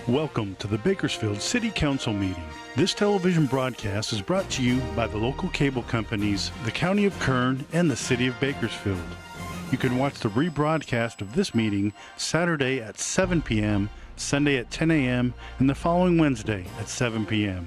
Welcome to the Bakersfield City Council meeting. This television broadcast is brought to you by the local cable companies, the County of Kern, and the City of Bakersfield. You can watch the rebroadcast of this meeting Saturday at 7 p.m., Sunday at 10 a.m., and the following Wednesday at 7 p.m.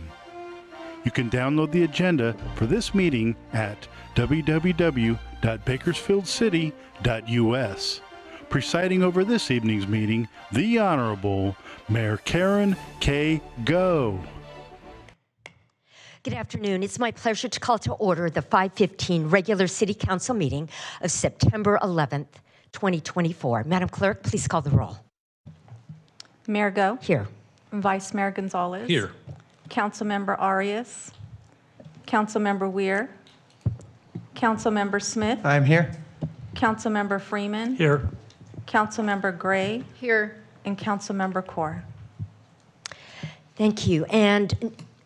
You can download the agenda for this meeting at www.bakersfieldcity.us. Presiding over this evening's meeting, the Honorable Mayor Karen K. Go. Good afternoon. It's my pleasure to call to order the 5:15 regular City Council meeting of September 11th, 2024. Madam Clerk, please call the roll. Mayor Go. Here. Vice Mayor Gonzalez. Here. Councilmember Arias. Councilmember Weir. Councilmember Smith. I'm here. Councilmember Freeman. Here. Councilmember Gray. Here. And Councilmember Core. Thank you. And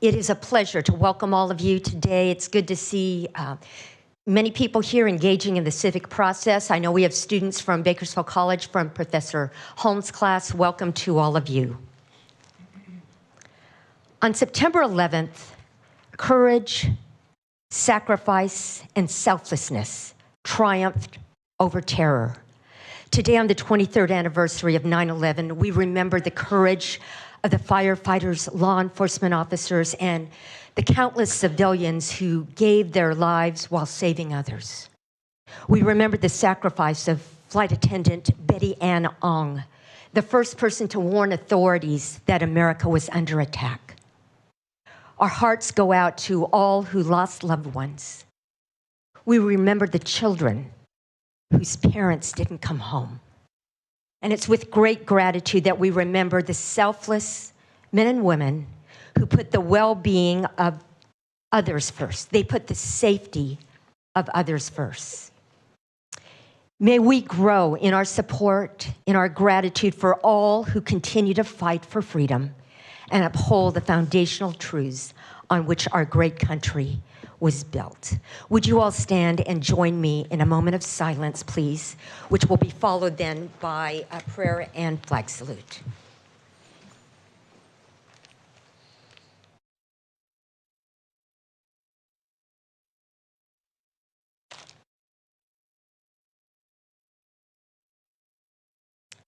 it is a pleasure to welcome all of you today. It's good to see many people here engaging in the civic process. I know we have students from Bakersfield College from Professor Holmes' class. Welcome to all of you. On September 11th, courage, sacrifice, and selflessness triumphed over terror. Today, on the 23rd anniversary of 9/11, we remember the courage of the firefighters, law enforcement officers, and the countless civilians who gave their lives while saving others. We remember the sacrifice of flight attendant Betty Ann Ong, the first person to warn authorities that America was under attack. Our hearts go out to all who lost loved ones. We remember the children whose parents didn't come home. And it's with great gratitude that we remember the selfless men and women who put the well-being of others first. They put the safety of others first. May we grow in our support, in our gratitude for all who continue to fight for freedom and uphold the foundational truths on which our great country was built. Would you all stand and join me in a moment of silence, please, which will be followed then by a prayer and flag salute.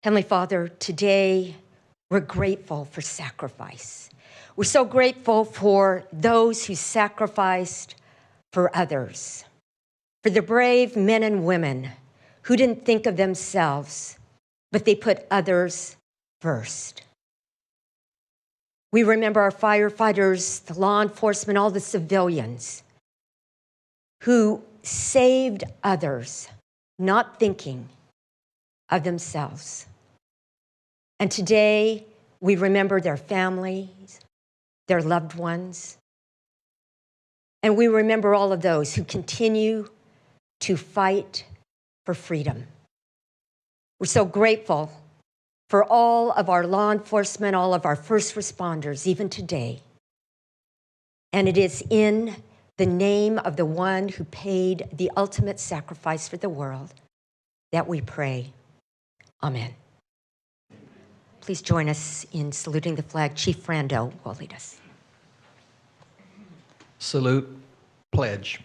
Heavenly Father, today we're grateful for sacrifice. We're so grateful for those who sacrificed for others, for the brave men and women who didn't think of themselves, but they put others first. We remember our firefighters, the law enforcement, all the civilians who saved others, not thinking of themselves. And today, we remember their families, their loved ones, and we remember all of those who continue to fight for freedom. We're so grateful for all of our law enforcement, all of our first responders, even today. And it is in the name of the one who paid the ultimate sacrifice for the world that we pray. Amen. Please join us in saluting the flag. Chief Frando will lead us. Salute, pledge.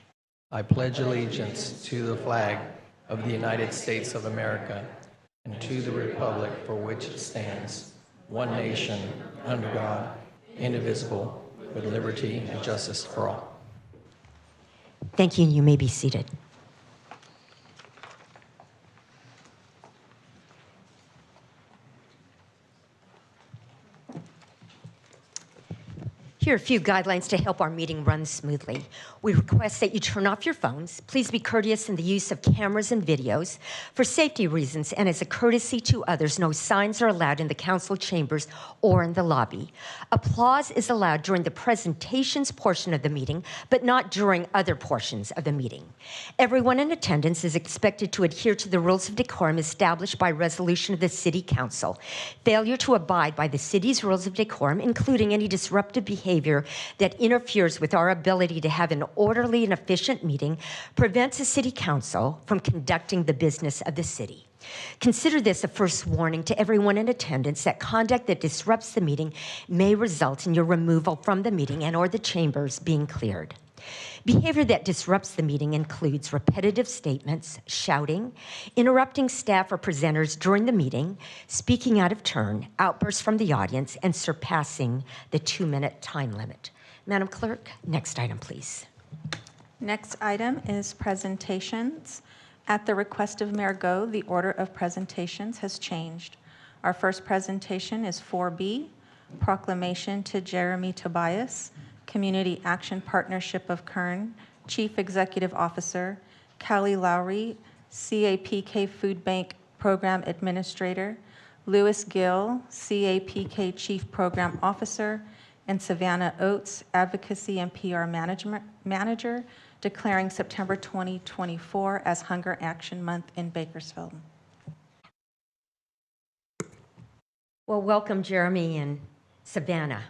I pledge allegiance to the flag of the United States of America and to the republic for which it stands, one nation, under God, indivisible, with liberty and justice for all. Thank you, and you may be seated. Here are a few guidelines to help our meeting run smoothly. We request that you turn off your phones. Please be courteous in the use of cameras and videos. For safety reasons and as a courtesy to others, no signs are allowed in the council chambers or in the lobby. Applause is allowed during the presentations portion of the meeting, but not during other portions of the meeting. Everyone in attendance is expected to adhere to the rules of decorum established by resolution of the City Council. Failure to abide by the city's rules of decorum, including any disruptive behavior behavior that interferes with our ability to have an orderly and efficient meeting prevents the City Council from conducting the business of the city. Consider this a first warning to everyone in attendance that conduct that disrupts the meeting may result in your removal from the meeting and or the chambers being cleared. Behavior that disrupts the meeting includes repetitive statements, shouting, interrupting staff or presenters during the meeting, speaking out of turn, outbursts from the audience, and surpassing the 2-minute time limit. Madam Clerk, next item, please. Next item is presentations. At the request of Mayor Go, the order of presentations has changed. Our first presentation is 4B, Proclamation to Jeremy Tobias, Community Action Partnership of Kern, Chief Executive Officer, Callie Lowry, CAPK Food Bank Program Administrator, Lewis Gill, CAPK Chief Program Officer, and Savannah Oates, Advocacy and PR Manager, declaring September 2024 as Hunger Action Month in Bakersfield. Well, welcome, Jeremy and Savannah.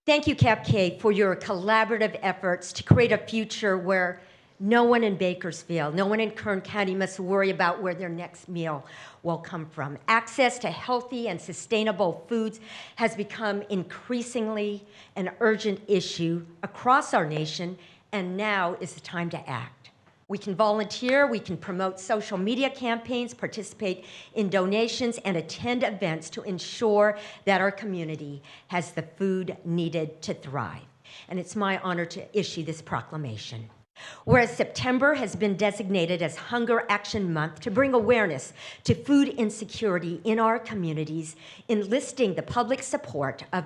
Thank you, CAPK, for your collaborative efforts to create a future where no one in Bakersfield, no one in Kern County must worry about where their next meal will come from. Access to healthy and sustainable foods has become increasingly an urgent issue across our nation, and now is the time to act. We can volunteer, we can promote social media campaigns, participate in donations, and attend events to ensure that our community has the food needed to thrive. And it's my honor to issue this proclamation. Whereas September has been designated as Hunger Action Month to bring awareness to food insecurity in our communities, enlisting the public support of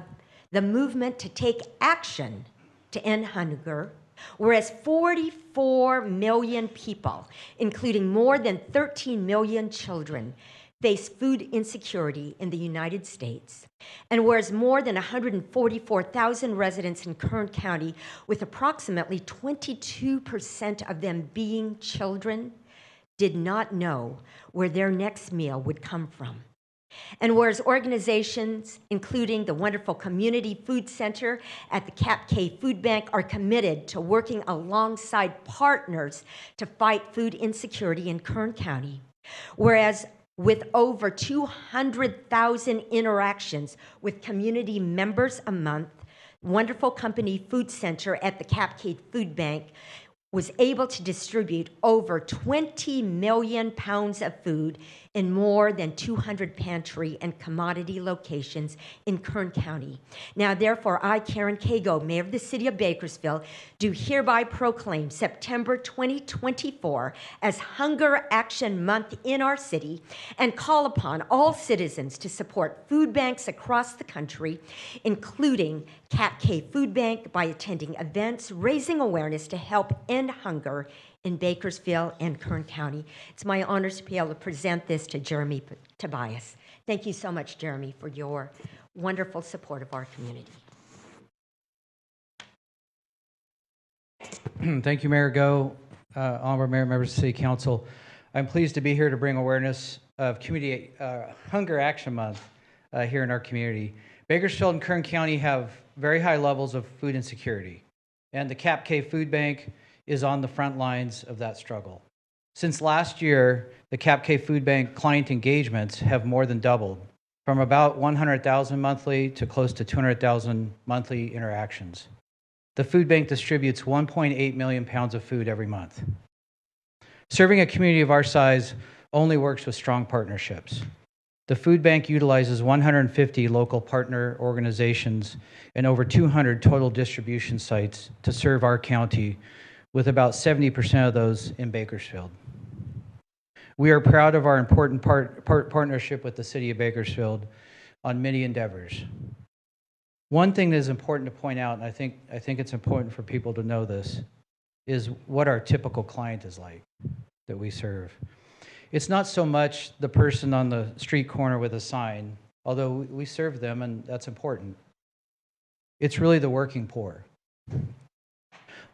the movement to take action to end hunger, whereas 44 million people, including more than 13 million children, face food insecurity in the United States, and whereas more than 144,000 residents in Kern County, with approximately 22% of them being children, did not know where their next meal would come from. And whereas organizations, including the wonderful Community Food Center at the CAPK Food Bank, are committed to working alongside partners to fight food insecurity in Kern County, whereas with over 200,000 interactions with community members a month, wonderful company Food Center at the CAPK Food Bank was able to distribute over 20 million pounds of food in more than 200 pantry and commodity locations in Kern County. Now, therefore, I, Karen Kago, Mayor of the City of Bakersfield, do hereby proclaim September 2024 as Hunger Action Month in our city and call upon all citizens to support food banks across the country, including CAPK Food Bank, by attending events, raising awareness to help end hunger in Bakersfield and Kern County. It's my honor to be able to present this to Jeremy Tobias. Thank you so much, Jeremy, for your wonderful support of our community. Thank you, Mayor Go, honorable mayor, members of the City Council. I'm pleased to be here to bring awareness of Community Hunger Action Month here in our community. Bakersfield and Kern County have very high levels of food insecurity, and the CAPK Food Bank is on the front lines of that struggle. Since last year, the CAPK Food Bank client engagements have more than doubled, from about 100,000 monthly to close to 200,000 monthly interactions. The food bank distributes 1.8 million pounds of food every month. Serving a community of our size only works with strong partnerships. The food bank utilizes 150 local partner organizations and over 200 total distribution sites to serve our county, with about 70% of those in Bakersfield. We are proud of our important partnership with the City of Bakersfield on many endeavors. One thing that is important to point out, and I think it's important for people to know this, is what our typical client is like that we serve. It's not so much the person on the street corner with a sign, although we serve them and that's important. It's really the working poor.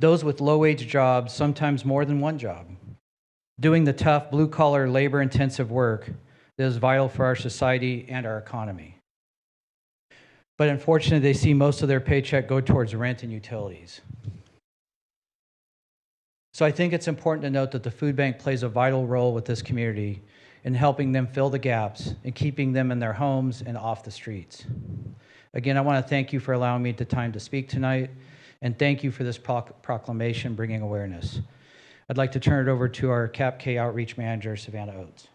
Those with low-wage jobs, sometimes more than one job, doing the tough blue-collar, labor-intensive work that is vital for our society and our economy. but unfortunately, they see most of their paycheck go towards rent and utilities. So I think it's important to note that the food bank plays a vital role with this community in helping them fill the gaps and keeping them in their homes and off the streets. Again, I want to thank you for allowing me the time to speak tonight, and thank you for this proclamation bringing awareness. I'd like to turn it over to our CAP-K Outreach Manager, Savannah Oates.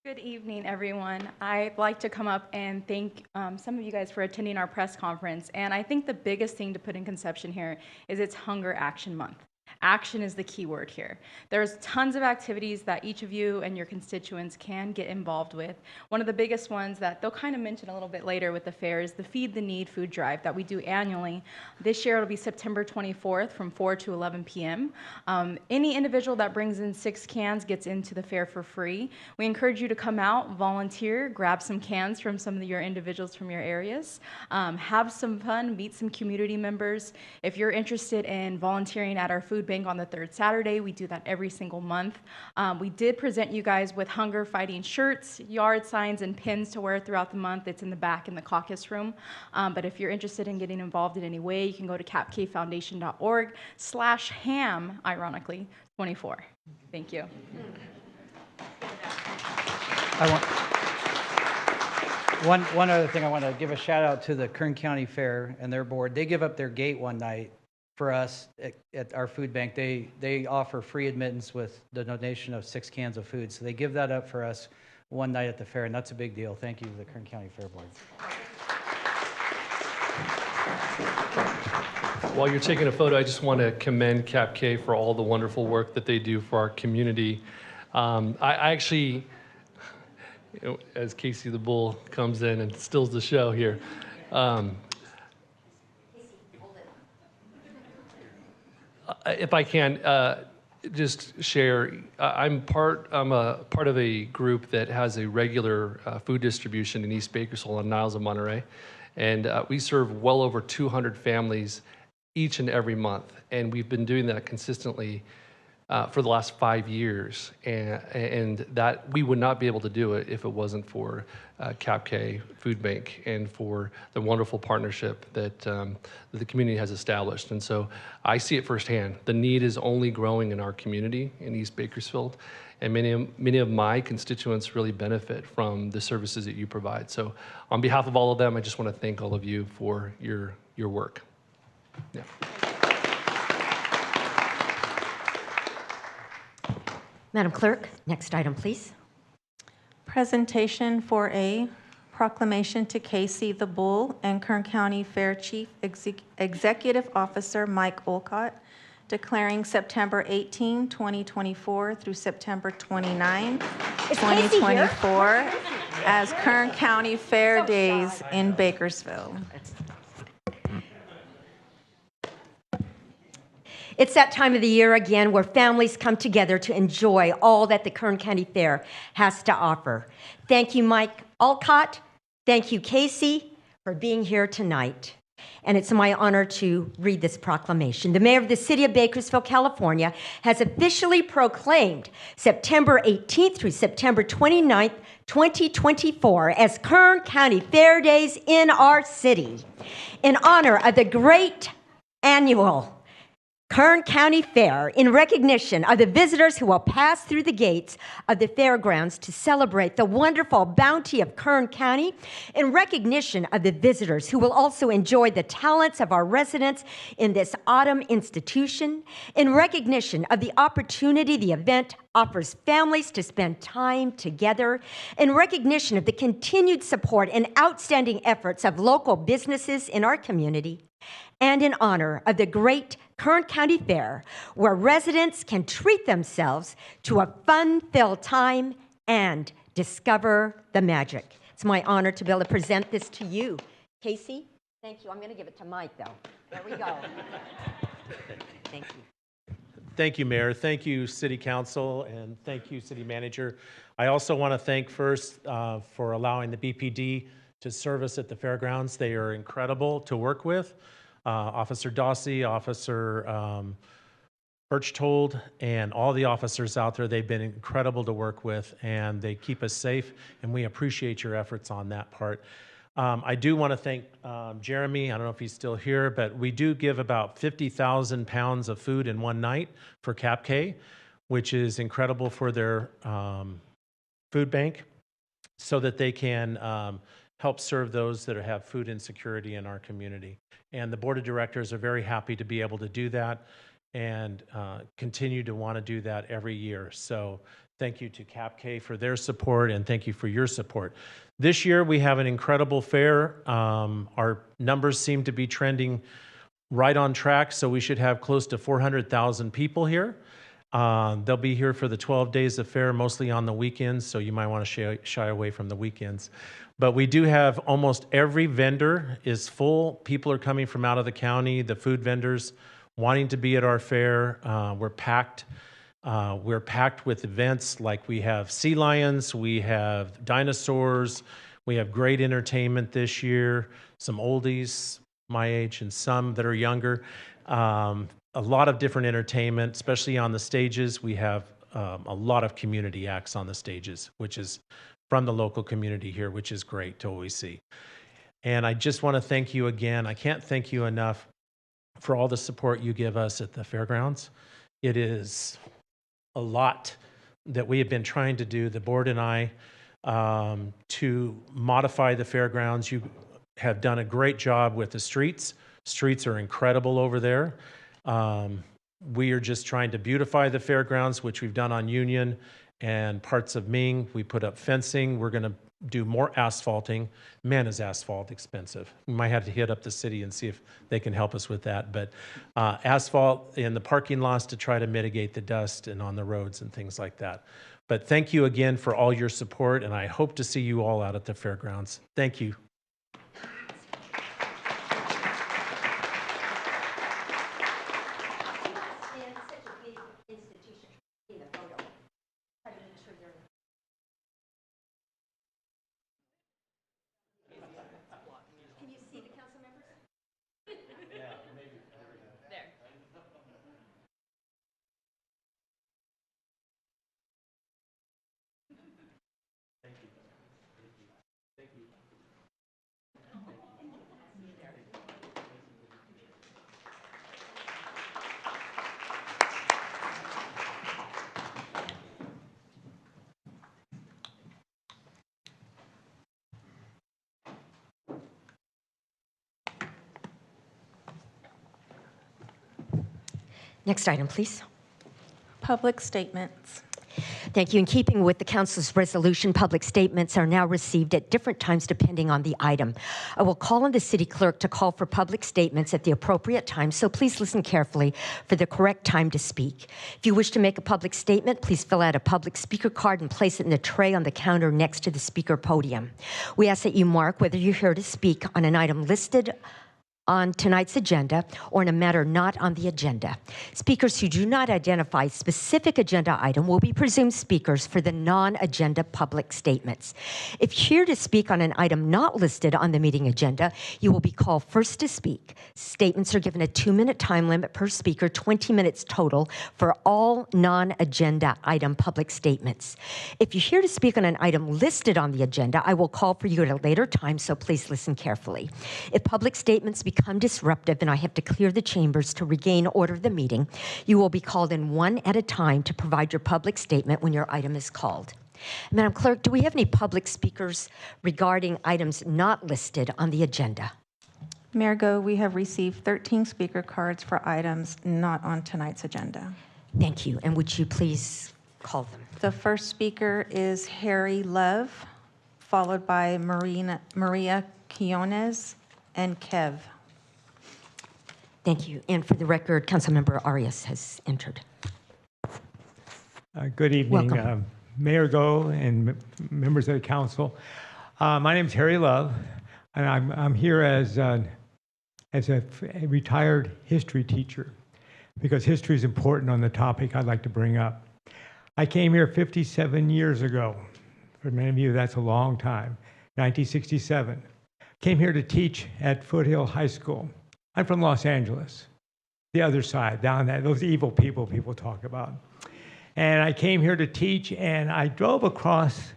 Good evening, everyone. I'd like to come up and thank some of you guys for attending our press conference. And I think the biggest thing to put in conception here is it's Hunger Action Month. Action is the key word here. There's tons of activities that each of you and your constituents can get involved with. One of the biggest ones that they'll kind of mention a little bit later with the fair is the Feed the Need food drive that we do annually. This year it'll be September 24th from 4 to 11 p.m. Any individual that brings in 6 cans gets into the fair for free. We encourage you to come out, volunteer, grab some cans from some of your individuals from your areas, have some fun, meet some community members. If you're interested in volunteering at our food bank on the 3rd Saturday, we do that every single month. We did present you guys with hunger fighting shirts, yard signs, and pins to wear throughout the month. It's in the back in the caucus room. But if you're interested in getting involved in any way, you can go to capkfoundation.org/ham, ironically, 24. Thank you. One other thing, I want to give a shout out to the Kern County Fair and their board. They give up their gate one night for us at our food bank. They offer free admittance with the donation of 6 cans of food. So they give that up for us one night at the fair, and that's a big deal. Thank you to the Kern County Fair Board. While you're taking a photo, I just want to commend CAP-K for all the wonderful work that they do for our community. I actually, as Casey the Bull comes in and stills the show here, if I can just share, I'm part of a group that has a regular food distribution in East Bakersfield on Niles of Monterey, and we serve well over 200 families each and every month, and we've been doing that consistently for the last 5 years, and that we would not be able to do it if it wasn't for CAP-K Food Bank and for the wonderful partnership that the community has established. And so I see it firsthand. The need is only growing in our community in East Bakersfield, and many of my constituents really benefit from the services that you provide. So on behalf of all of them, I just want to thank all of you for your work. Yeah. Madam Clerk, next item, please. Presentation 4A, proclamation to Casey the Bull and Kern County Fair Chief Executive Officer Mike Olcott, declaring September 18, 2024 through September 29, 2024 as Kern County Fair Days in Bakersfield. It's that time of the year again where families come together to enjoy all that the Kern County Fair has to offer. Thank you, Mike Olcott. Thank you, Casey, for being here tonight. And it's my honor to read this proclamation. The mayor of the city of Bakersfield, California, has officially proclaimed September 18th through September 29th, 2024 as Kern County Fair Days in our city in honor of the great annual Kern County Fair, in recognition of the visitors who will pass through the gates of the fairgrounds to celebrate the wonderful bounty of Kern County, in recognition of the visitors who will also enjoy the talents of our residents in this autumn institution, in recognition of the opportunity the event offers families to spend time together, in recognition of the continued support and outstanding efforts of local businesses in our community, and in honor of the great Kern County Fair, where residents can treat themselves to a fun-filled time and discover the magic. It's my honor to be able to present this to you. Casey, thank you. I'm going to give it to Mike, though. There we go. Thank you. Thank you, Mayor. Thank you, City Council, and thank you, City Manager. I also want to thank first for allowing the BPD to service at the fairgrounds. They are incredible to work with. Officer Dossie, Officer Birchtold and all the officers out there. They've been incredible to work with, and they keep us safe, and we appreciate your efforts on that part. I do want to thank Jeremy. I don't know if he's still here, but we do give about 50,000 pounds of food in one night for CAPK, which is incredible for their food bank, so that they can help serve those that have food insecurity in our community. And the board of directors are very happy to be able to do that and continue to want to do that every year. So thank you to CAPK for their support, and thank you for your support. This year we have an incredible fair. Our numbers seem to be trending right on track, so we should have close to 400,000 people here. They'll be here for the 12 days of fair, mostly on the weekends, so you might want to shy away from the weekends. But we do have almost every vendor is full. People are coming from out of the county, the food vendors wanting to be at our fair. We're packed. We're packed with events like we have sea lions, we have dinosaurs, we have great entertainment this year, some oldies my age and some that are younger. A lot of different entertainment, especially on the stages. We have a lot of community acts on the stages, which is from the local community here, which is great to always see. And I just want to thank you again. I can't thank you enough for all the support you give us at the fairgrounds. It is a lot that we have been trying to do, the board and I, to modify the fairgrounds. You have done a great job with the streets. Streets are incredible over there. We are just trying to beautify the fairgrounds, which we've done on Union and parts of Ming. We put up fencing. We're going to do more asphalting. Man, is asphalt expensive. We might have to hit up the city and see if they can help us with that. But asphalt in the parking lots to try to mitigate the dust and on the roads and things like that. But thank you again for all your support, and I hope to see you all out at the fairgrounds. Thank you. Next item, please. Public statements. Thank you. In keeping with the council's resolution, public statements are now received at different times depending on the item. I will call on the city clerk to call for public statements at the appropriate time, so please listen carefully for the correct time to speak. If you wish to make a public statement, please fill out a public speaker card and place it in the tray on the counter next to the speaker podium. We ask that you mark whether you're here to speak on an item listed on tonight's agenda or in a matter not on the agenda. Speakers who do not identify specific agenda item will be presumed speakers for the non-agenda public statements. If you're here to speak on an item not listed on the meeting agenda, you will be called first to speak. Statements are given a 2-minute time limit per speaker, 20 minutes total for all non-agenda item public statements. If you're here to speak on an item listed on the agenda, I will call for you at a later time, so please listen carefully. If public statements become disruptive and I have to clear the chambers to regain order of the meeting, you will be called in one at a time to provide your public statement when your item is called. Madam Clerk, do we have any public speakers regarding items not listed on the agenda? Mayor Go, we have received 13 speaker cards for items not on tonight's agenda. Thank you. And would you please call them? The first speaker is Harry Love, followed by Maria Quiones and Kev. Thank you. And for the record, Councilmember Arias has entered. Good evening, Welcome. Mayor Go and members of the council. My name is Harry Love, and I'm here as a retired history teacher because history is important on the topic I'd like to bring up. I came here 57 years ago. For many of you, that's a long time. 1967. Came here to teach at Foothill High School. I'm from Los Angeles. the other side, down that, those evil people talk about. And I came here to teach, and I drove across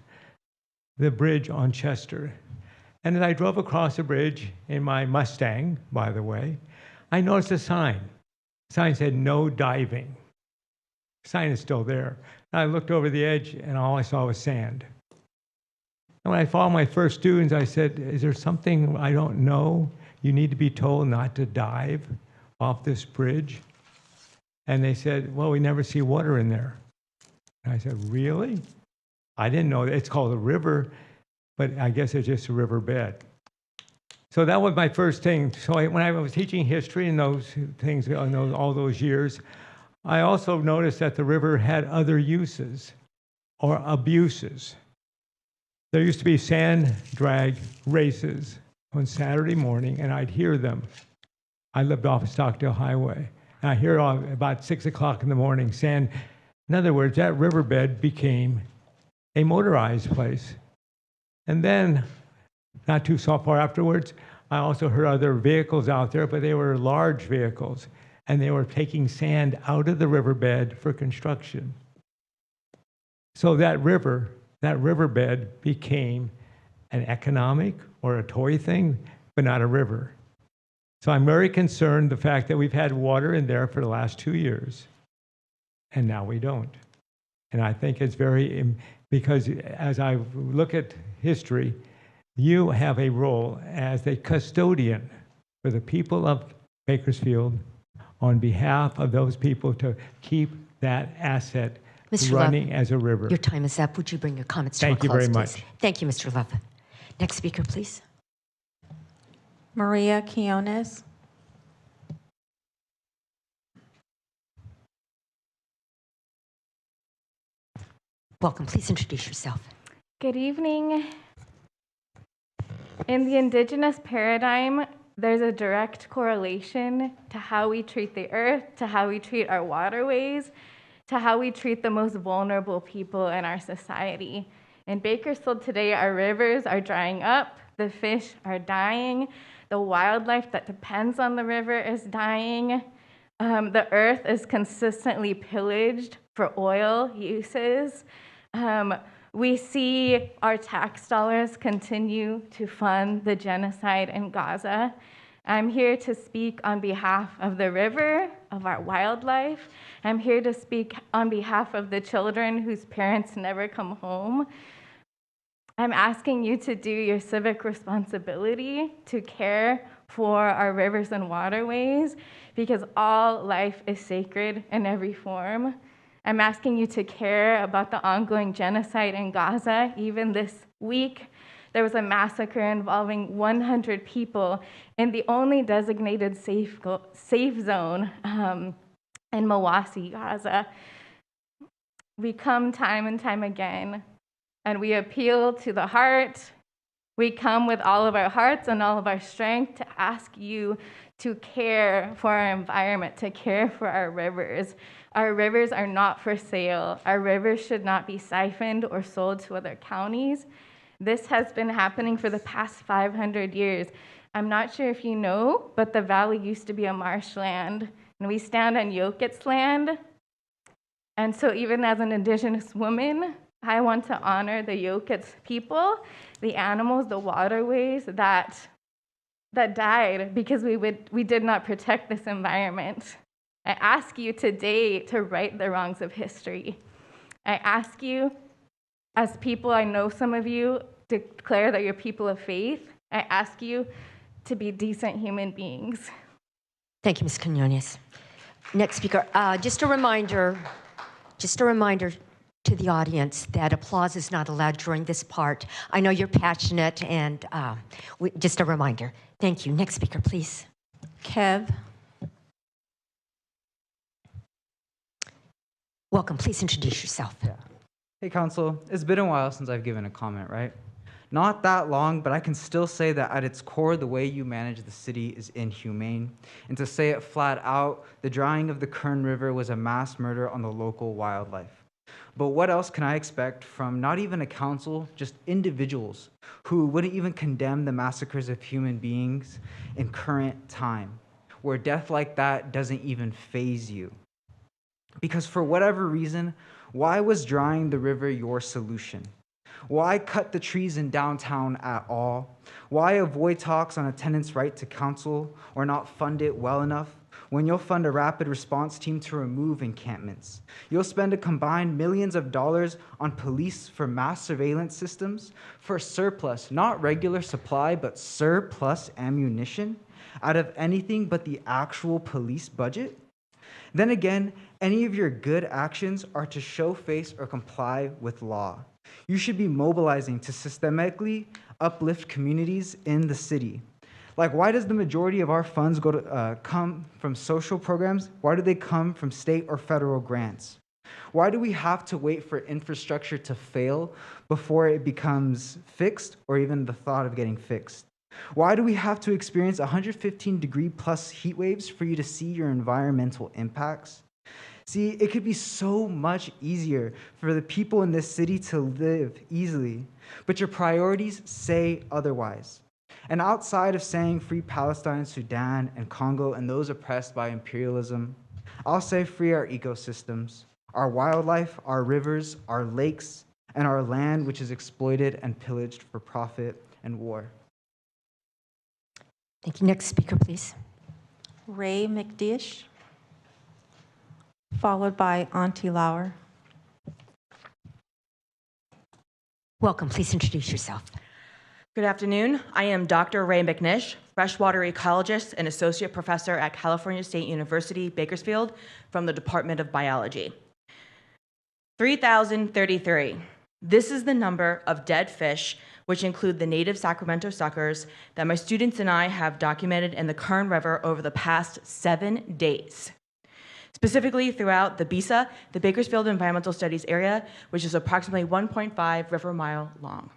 the bridge on Chester. And as I drove across the bridge in my Mustang, by the way, I noticed a sign. The sign said, "No diving." The sign is still there. And I looked over the edge, and all I saw was sand. And when I followed my first students, I said, "Is there something I don't know? You need to be told not to dive off this bridge." And they said, "Well, we never see water in there." And I said, "Really?" I didn't know. It's called a river, but I guess it's just a riverbed. So that was my first thing. So when I was teaching history and those things, all those years, I also noticed that the river had other uses or abuses. There used to be sand drag races on Saturday morning, and I'd hear them. I lived off of Stockdale Highway, and I hear about 6 o'clock in the morning sand. In other words, that riverbed became a motorized place. And then, not too far afterwards, I also heard other vehicles out there, but they were large vehicles, and they were taking sand out of the riverbed for construction. So that riverbed became an economic or a toy thing, but not a river. So I'm very concerned the fact that we've had water in there for the last 2 years, and now we don't. And I think it's because as I look at history, you have a role as a custodian for the people of Bakersfield on behalf of those people to keep that asset Mr. running Love, as a river. your time is up. Would you bring your comments to a Thank you close, very please? much. Thank you, Mr. Love. Next speaker, please. Maria Quiones. Welcome. Please introduce yourself. Good evening. In the indigenous paradigm, there's a direct correlation to how we treat the earth, to how we treat our waterways, to how we treat the most vulnerable people in our society. In Bakersfield today, our rivers are drying up, the fish are dying, the wildlife that depends on the river is dying. The earth is consistently pillaged for oil uses. We see our tax dollars continue to fund the genocide in Gaza. I'm here to speak on behalf of the river, of our wildlife. I'm here to speak on behalf of the children whose parents never come home. I'm asking you to do your civic responsibility to care for our rivers and waterways, because all life is sacred in every form. I'm asking you to care about the ongoing genocide in Gaza. Even this week, there was a massacre involving 100 people in the only designated safe zone in Mawasi, Gaza. We come time and time again, and we appeal to the heart. We come with all of our hearts and all of our strength to ask you to care for our environment, to care for our rivers. Our rivers are not for sale. Our rivers should not be siphoned or sold to other counties. This has been happening for the past 500 years. I'm not sure if you know, but the valley used to be a marshland, and we stand on Yokit's land. And so even as an Indigenous woman, I want to honor the Yokit's people, the animals, the waterways that died because we did not protect this environment. I ask you today to right the wrongs of history. I ask you, as people, I know some of you declare that you're people of faith. I ask you to be decent human beings. Thank you, Ms. Quinones. Next speaker, just a reminder to the audience that applause is not allowed during this part. I know you're passionate, and just a reminder. Thank you. Next speaker, please. Kev. Welcome. Please introduce yourself. Hey, Council. It's been a while since I've given a comment, right? Not that long, but I can still say that at its core, the way you manage the city is inhumane. And to say it flat out, the drying of the Kern River was a mass murder on the local wildlife. But what else can I expect from not even a council, just individuals who wouldn't even condemn the massacres of human beings in current time? where death like that doesn't even faze you. Because for whatever reason, why was drying the river your solution? Why cut the trees in downtown at all? Why avoid talks on a tenant's right to counsel or not fund it well enough when you'll fund a rapid response team to remove encampments? You'll spend a combined millions of dollars on police for mass surveillance systems, for surplus, not regular supply, but surplus ammunition out of anything but the actual police budget? Then again, any of your good actions are to show face or comply with law. You should be mobilizing to systemically uplift communities in the city. Like, why does the majority of our funds come from social programs? Why do they come from state or federal grants? Why do we have to wait for infrastructure to fail before it becomes fixed or even the thought of getting fixed? Why do we have to experience 115-degree plus heat waves for you to see your environmental impacts? See, it could be so much easier for the people in this city to live easily, but your priorities say otherwise. And outside of saying free Palestine, Sudan, and Congo, and those oppressed by imperialism, I'll say free our ecosystems, our wildlife, our rivers, our lakes, and our land, which is exploited and pillaged for profit and war. Thank you. Next speaker, please. Ray McDish, followed by Auntie Lauer. Welcome. Please introduce yourself. Good afternoon. I am Dr. Ray McNish, freshwater ecologist and associate professor at California State University, Bakersfield, from the Department of Biology. 3,033. This is the number of dead fish, which include the native Sacramento suckers, that my students and I have documented in the Kern River over the past 7 days. Specifically throughout the BISA, the Bakersfield Environmental Studies area, which is approximately 1.5 river mile long.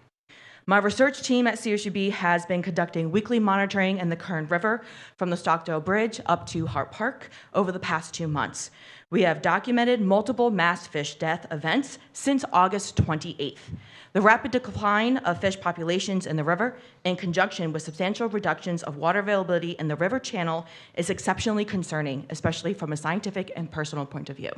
My research team at CSUB has been conducting weekly monitoring in the Kern River from the Stockdale Bridge up to Hart Park over the past 2 months. We have documented multiple mass fish death events since August 28th. The rapid decline of fish populations in the river, in conjunction with substantial reductions of water availability in the river channel, is exceptionally concerning, especially from a scientific and personal point of view.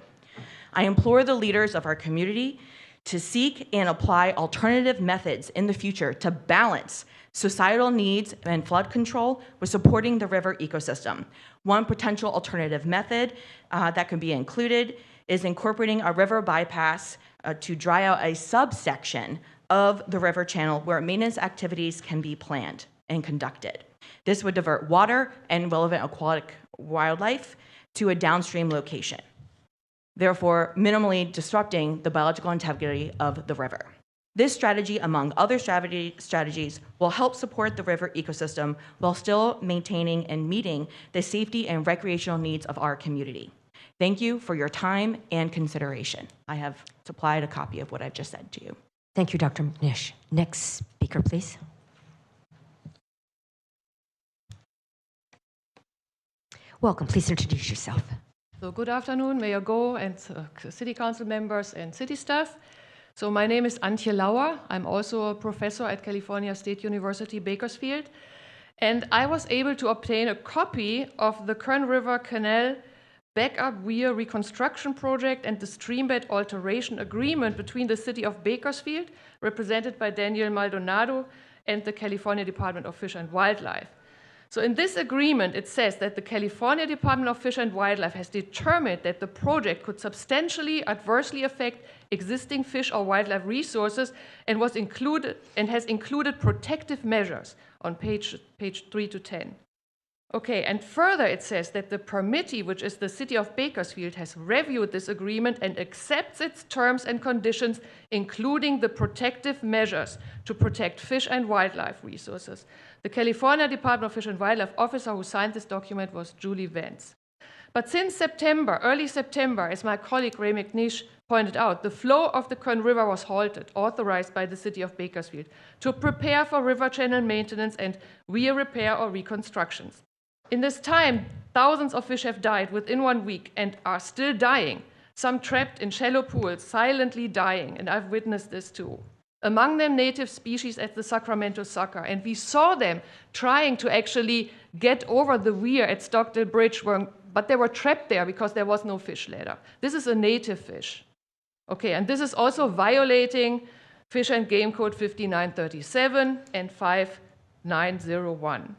I implore the leaders of our community to seek and apply alternative methods in the future to balance societal needs and flood control with supporting the river ecosystem. One potential alternative method that can be included is incorporating a river bypass to dry out a subsection of the river channel where maintenance activities can be planned and conducted. This would divert water and relevant aquatic wildlife to a downstream location, therefore minimally disrupting the biological integrity of the river. This strategy, among other strategies, will help support the river ecosystem while still maintaining and meeting the safety and recreational needs of our community. Thank you for your time and consideration. I have supplied a copy of what I've just said to you. Thank you, Dr. McNish. Next speaker, please. Welcome. Please introduce yourself. So good afternoon, Mayor Go and City Council members and city staff. So my name is Antje Lauer. I'm also a professor at California State University, Bakersfield. And I was able to obtain a copy of the Kern River Canal Backup Weir Reconstruction Project and the Streambed Alteration Agreement between the City of Bakersfield, represented by Daniel Maldonado, and the California Department of Fish and Wildlife. So in this agreement, it says that the California Department of Fish and Wildlife has determined that the project could substantially adversely affect existing fish or wildlife resources and has included protective measures on page 3 to 10. Okay, and further it says that the permittee, which is the City of Bakersfield, has reviewed this agreement and accepts its terms and conditions, including the protective measures to protect fish and wildlife resources. The California Department of Fish and Wildlife officer who signed this document was Julie Vance. But since September, early September, as my colleague Ray McNish pointed out, the flow of the Kern River was halted, authorized by the City of Bakersfield, to prepare for river channel maintenance and weir repair or reconstructions. In this time, thousands of fish have died within 1 week and are still dying, some trapped in shallow pools, silently dying, and I've witnessed this too. among them native species at the Sacramento Sucker. And we saw them trying to actually get over the weir at Stockdale Bridge, but they were trapped there because there was no fish ladder. This is a native fish. Okay, and this is also violating Fish and Game Code 5937 and 5901.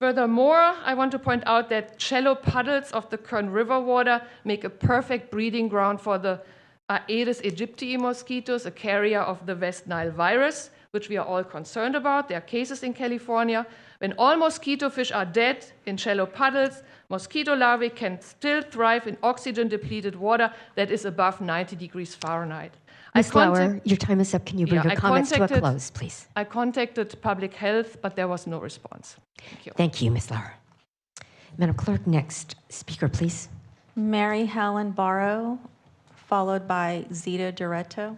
Furthermore, I want to point out that shallow puddles of the Kern River water make a perfect breeding ground for the Aedes aegypti mosquitoes, a carrier of the West Nile virus, which we are all concerned about. There are cases in California. When all mosquito fish are dead in shallow puddles, mosquito larvae can still thrive in oxygen-depleted water that is above 90 degrees Fahrenheit. Ms. Lauer, your time is up. Can you bring your comments to a close, please? I contacted public health, but there was no response. Thank you. Thank you, Ms. Lauer. Madam Clerk, next speaker, please. Mary Helen Barrow, followed by Zita Duretto.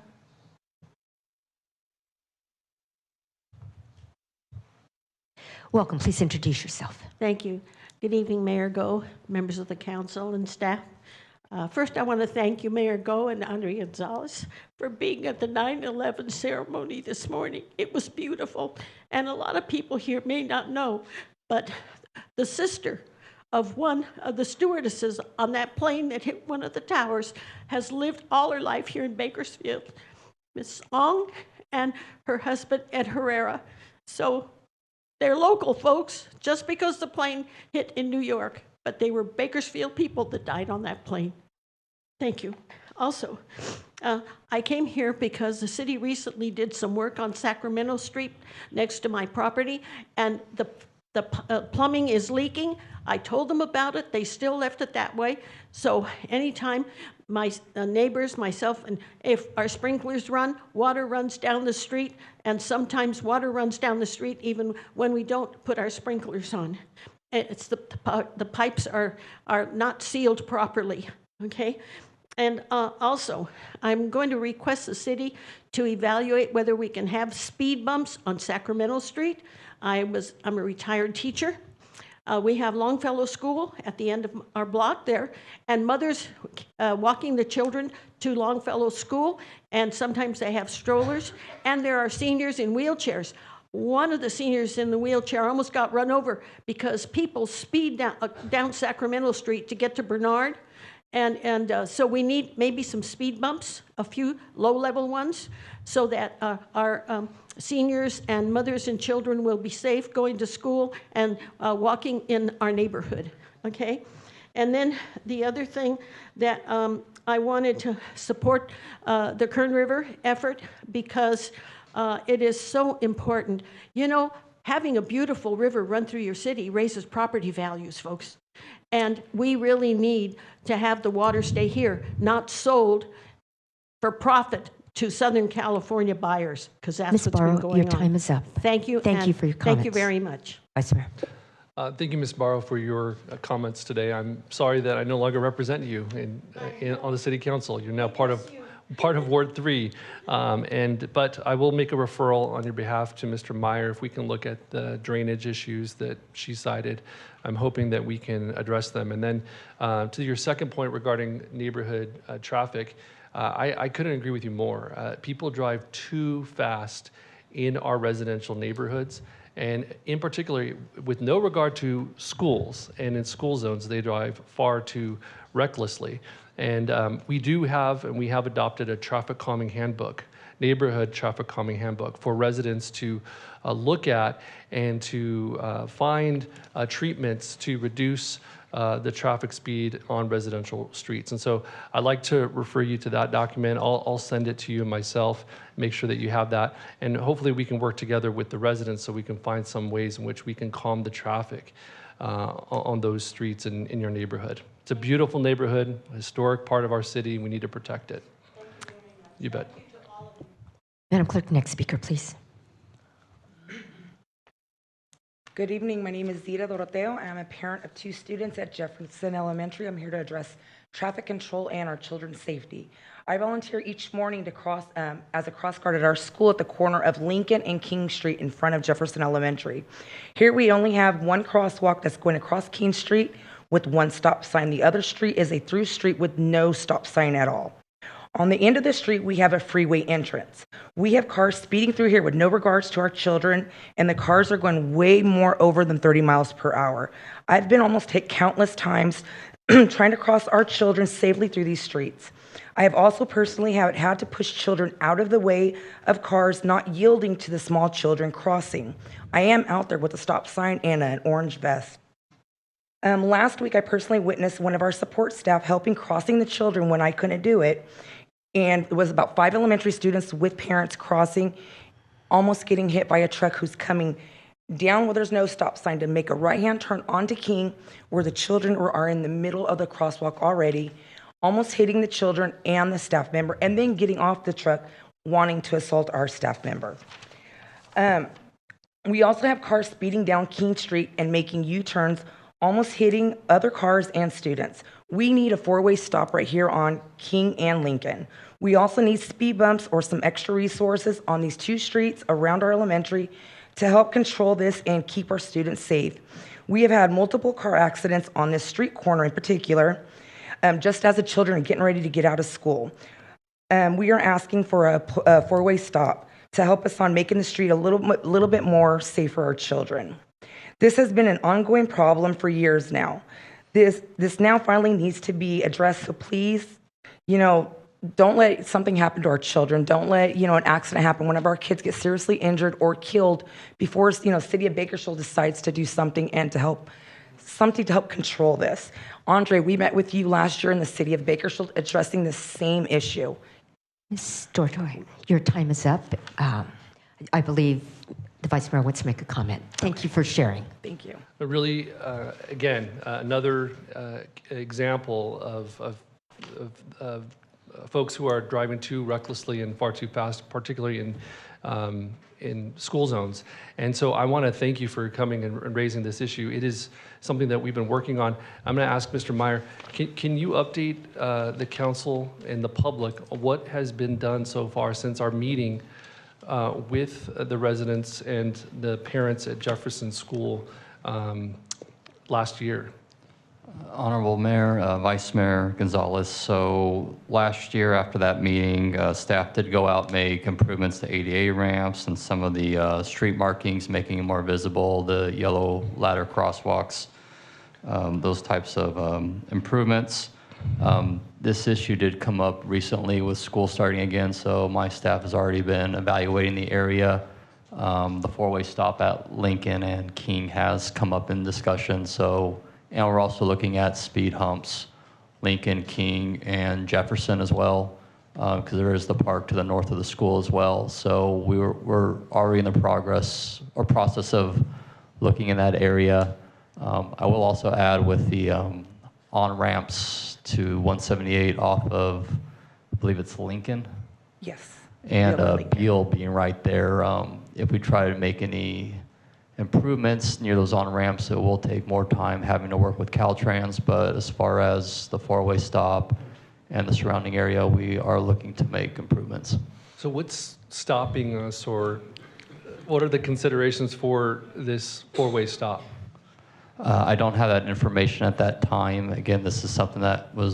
Welcome. Please introduce yourself. Thank you. Good evening, Mayor Go, members of the council and staff. First, I want to thank you, Mayor Go and Andre Gonzalez, for being at the 9/11 ceremony this morning. It was beautiful, and a lot of people here may not know, but the sister of one of the stewardesses on that plane that hit one of the towers has lived all her life here in Bakersfield, Miss Ong and her husband, Ed Herrera. So they're local folks, just because the plane hit in New York, but they were Bakersfield people that died on that plane. Thank you. Also, I came here because the city recently did some work on Sacramento Street next to my property, and the plumbing is leaking. I told them about it. They still left it that way. So anytime my neighbors, myself, and if our sprinklers run, water runs down the street, and sometimes water runs down the street even when we don't put our sprinklers on. It's the pipes are not sealed properly, okay? And also, I'm going to request the city to evaluate whether we can have speed bumps on Sacramento Street. I'm a retired teacher. We have Longfellow School at the end of our block there, and mothers walking the children to Longfellow School, and sometimes they have strollers, and there are seniors in wheelchairs. One of the seniors in the wheelchair almost got run over because people speed down Sacramento Street to get to Bernard. And so we need maybe some speed bumps, a few low-level ones, so that our seniors and mothers and children will be safe going to school and walking in our neighborhood, okay? And then the other thing that I wanted to support the Kern River effort because it is so important. You know, having a beautiful river run through your city raises property values, folks. And we really need to have the water stay here, not sold for profit to Southern California buyers, because that's Ms. what's Barrow, been going your on. time is up. Thank you. Thank you for your comments. Thank you very much. Vice Mayor. Thank you, Ms. Barrow, for your comments today. I'm sorry that I no longer represent you on the City Council. You're now part of Ward 3. But I will make a referral on your behalf to Mr. Meyer if we can look at the drainage issues that she cited. I'm hoping that we can address them. And then to your second point regarding neighborhood traffic, I couldn't agree with you more. People drive too fast in our residential neighborhoods. And in particular, with no regard to schools and in school zones, they drive far too recklessly. And we have adopted a traffic calming handbook, neighborhood traffic calming handbook for residents to look at and to find treatments to reduce the traffic speed on residential streets. And so I'd like to refer you to that document. I'll send it to you myself, make sure that you have that. And hopefully we can work together with the residents so we can find some ways in which we can calm the traffic on those streets in your neighborhood. It's a beautiful neighborhood, a historic part of our city. We need to protect it. You bet. Madam Clerk, next speaker, please. Good evening. My name is Zita Doroteo. I'm a parent of 2 students at Jefferson Elementary. I'm here to address traffic control and our children's safety. I volunteer each morning to cross as a cross guard at our school at the corner of Lincoln and King Street in front of Jefferson Elementary. Here we only have one crosswalk that's going across King Street with one stop sign. The other street is a through street with no stop sign at all. On the end of the street, we have a freeway entrance. We have cars speeding through here with no regards to our children, and the cars are going way more over than 30 miles per hour. I've been almost hit countless times trying to cross our children safely through these streets. I have also personally had to push children out of the way of cars not yielding to the small children crossing. I am out there with a stop sign and an orange vest. Last week, I personally witnessed one of our support staff helping crossing the children when I couldn't do it. And it was about 5 elementary students with parents crossing, almost getting hit by a truck who's coming down where there's no stop sign to make a right-hand turn onto King, where the children are in the middle of the crosswalk already, almost hitting the children and the staff member, and then getting off the truck wanting to assault our staff member. We also have cars speeding down King Street and making U-turns, almost hitting other cars and students. We need a 4-way stop right here on King and Lincoln. We also need speed bumps or some extra resources on these 2 streets around our elementary to help control this and keep our students safe. We have had multiple car accidents on this street corner in particular, just as the children are getting ready to get out of school. We are asking for a 4-way stop to help us on making the street a little bit more safe for our children. This has been an ongoing problem for years now. This now finally needs to be addressed, so please, don't let something happen to our children. Don't let, an accident happen. One of our kids get seriously injured or killed before, City of Bakersfield decides to do something and to help control this. Andre, we met with you last year in the City of Bakersfield addressing the same issue. Ms. Dortor, your time is up. I believe the Vice Mayor wants to make a comment. Thank you for sharing. Thank you. Really, again, another example of folks who are driving too recklessly and far too fast, particularly in school zones. And so I want to thank you for coming and raising this issue. It is something that we've been working on. I'm going to ask Mr. Meyer, can you update the council and the public on what has been done so far since our meeting with the residents and the parents at Jefferson School last year? Honorable Mayor, Vice Mayor Gonzalez, so last year after that meeting, staff did go out and make improvements to ADA ramps and some of the street markings, making them more visible, the yellow ladder crosswalks, those types of improvements. This issue did come up recently with school starting again, so my staff has already been evaluating the area. The 4-way stop at Lincoln and King has come up in discussion, and we're also looking at speed humps, Lincoln, King, and Jefferson as well, because there is the park to the north of the school as well. So we're already in the process of looking in that area. I will also add with the on-ramps to 178 off of, I believe it's Lincoln. Yes. And Beale being right there. If we try to make any improvements near those on-ramps, it will take more time having to work with Caltrans, but as far as the 4-way stop and the surrounding area, we are looking to make improvements. So what's stopping us, or what are the considerations for this 4-way stop? I don't have that information at that time. Again, this is something that we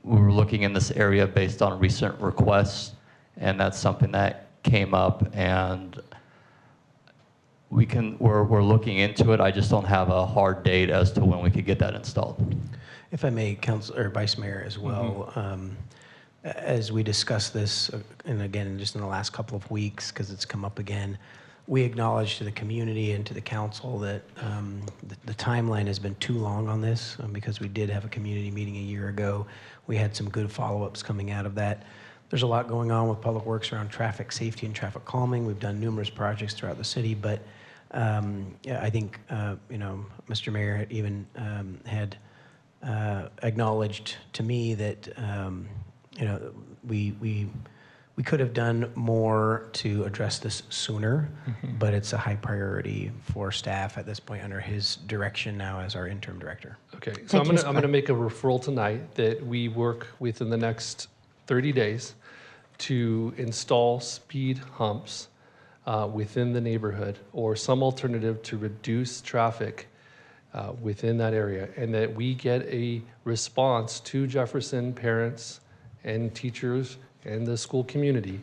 were looking in this area based on recent requests, and that's something that came up, and we're looking into it. I just don't have a hard date as to when we could get that installed. If I may, Council or Vice Mayor as well, as we discuss this, and again, just in the last couple of weeks, because it's come up again, we acknowledge to the community and to the council that the timeline has been too long on this, because we did have a community meeting a year ago. We had some good follow-ups coming out of that. There's a lot going on with Public Works around traffic safety and traffic calming. We've done numerous projects throughout the city, but I think Mr. Mayor even had acknowledged to me that we could have done more to address this sooner, but it's a high priority for staff at this point under his direction now as our interim director. Okay, so I'm going to make a referral tonight that we work within the next 30 days to install speed humps within the neighborhood, or some alternative to reduce traffic within that area, and that we get a response to Jefferson parents and teachers and the school community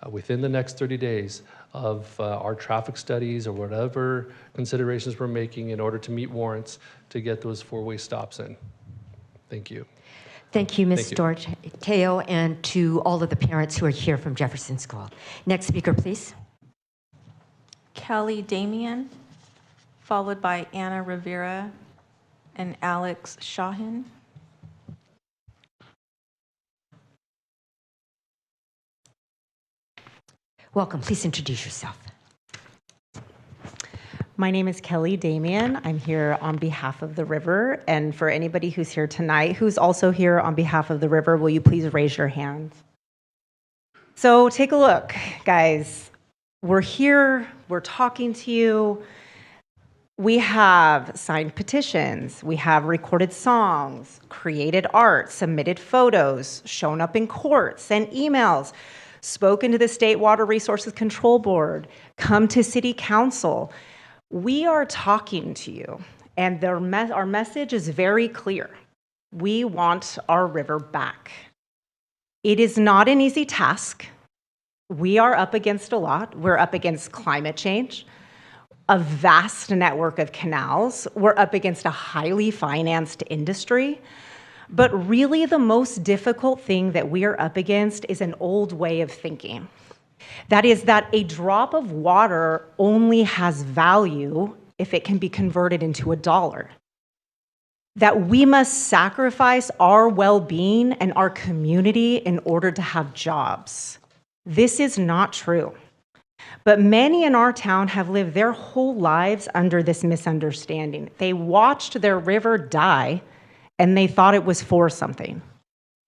within the next 30 days of our traffic studies or whatever considerations we're making in order to meet warrants to get those four-way stops in. Thank you. Thank you, Ms. Thank you. Doroteo, and to all of the parents who are here from Jefferson School. Next speaker, please. Kelly Damian, followed by Anna Rivera and Alex Shahin. Welcome. Please introduce yourself. My name is Kelly Damian. I'm here on behalf of the river. And for anybody who's here tonight, who's also here on behalf of the river, will you please raise your hand? So take a look, guys. We're here, we're talking to you. We have signed petitions, we have recorded songs, created art, submitted photos, shown up in court, sent emails, spoken to the State Water Resources Control Board, come to City Council. We are talking to you, and our message is very clear. We want our river back. It is not an easy task. We are up against a lot. We're up against climate change, a vast network of canals. We're up against a highly financed industry. But really the most difficult thing that we are up against is an old way of thinking. That is that a drop of water only has value if it can be converted into a dollar. That we must sacrifice our well-being and our community in order to have jobs. This is not true. But many in our town have lived their whole lives under this misunderstanding. They watched their river die and they thought it was for something,